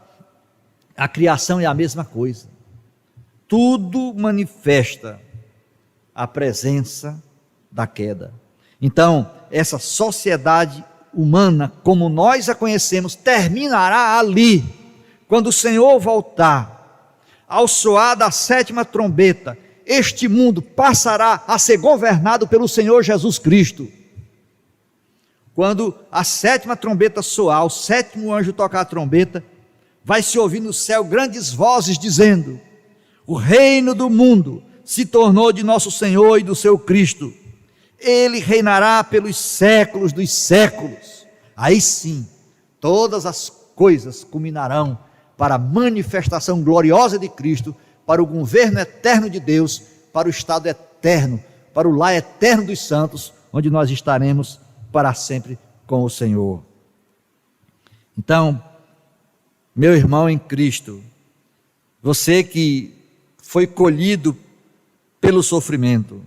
Speaker 1: a criação, é a mesma coisa. Tudo manifesta a presença da queda. Então, essa sociedade humana, como nós a conhecemos, terminará ali, quando o Senhor voltar, ao soar da 7ª trombeta. Este mundo passará a ser governado pelo Senhor Jesus Cristo. Quando a 7ª trombeta soar, o 7º anjo tocar a trombeta, vai se ouvir no céu grandes vozes dizendo: o reino do mundo se tornou de nosso Senhor e do seu Cristo. Ele reinará pelos séculos dos séculos. Aí sim, todas as coisas culminarão para a manifestação gloriosa de Cristo, para o governo eterno de Deus, para o estado eterno, para o lar eterno dos santos, onde nós estaremos para sempre com o Senhor. Então, meu irmão em Cristo, você que foi colhido pelo sofrimento,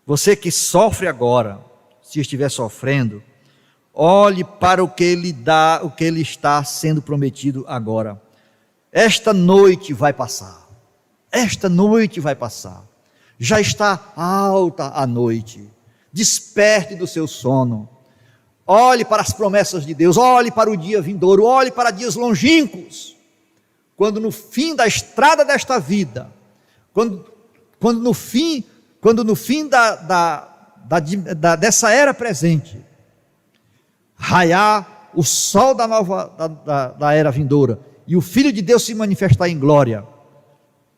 Speaker 1: você que sofre agora, se estiver sofrendo, olhe para o que ele dá, o que ele está sendo prometido agora. Esta noite vai passar, esta noite vai passar, já está alta a noite, desperte do seu sono, olhe para as promessas de Deus, olhe para o dia vindouro, olhe para dias longínquos, quando no fim da estrada desta vida, quando no fim dessa era presente, raiar o sol da era vindoura, e o Filho de Deus se manifestar em glória,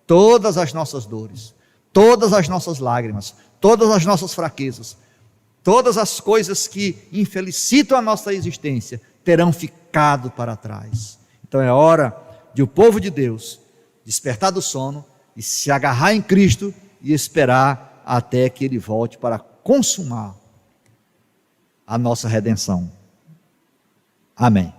Speaker 1: todas as nossas dores, todas as nossas lágrimas, todas as nossas fraquezas, todas as coisas que infelicitam a nossa existência, terão ficado para trás. Então é hora de o povo de Deus despertar do sono e se agarrar em Cristo e esperar até que Ele volte para consumar a nossa redenção. Amém.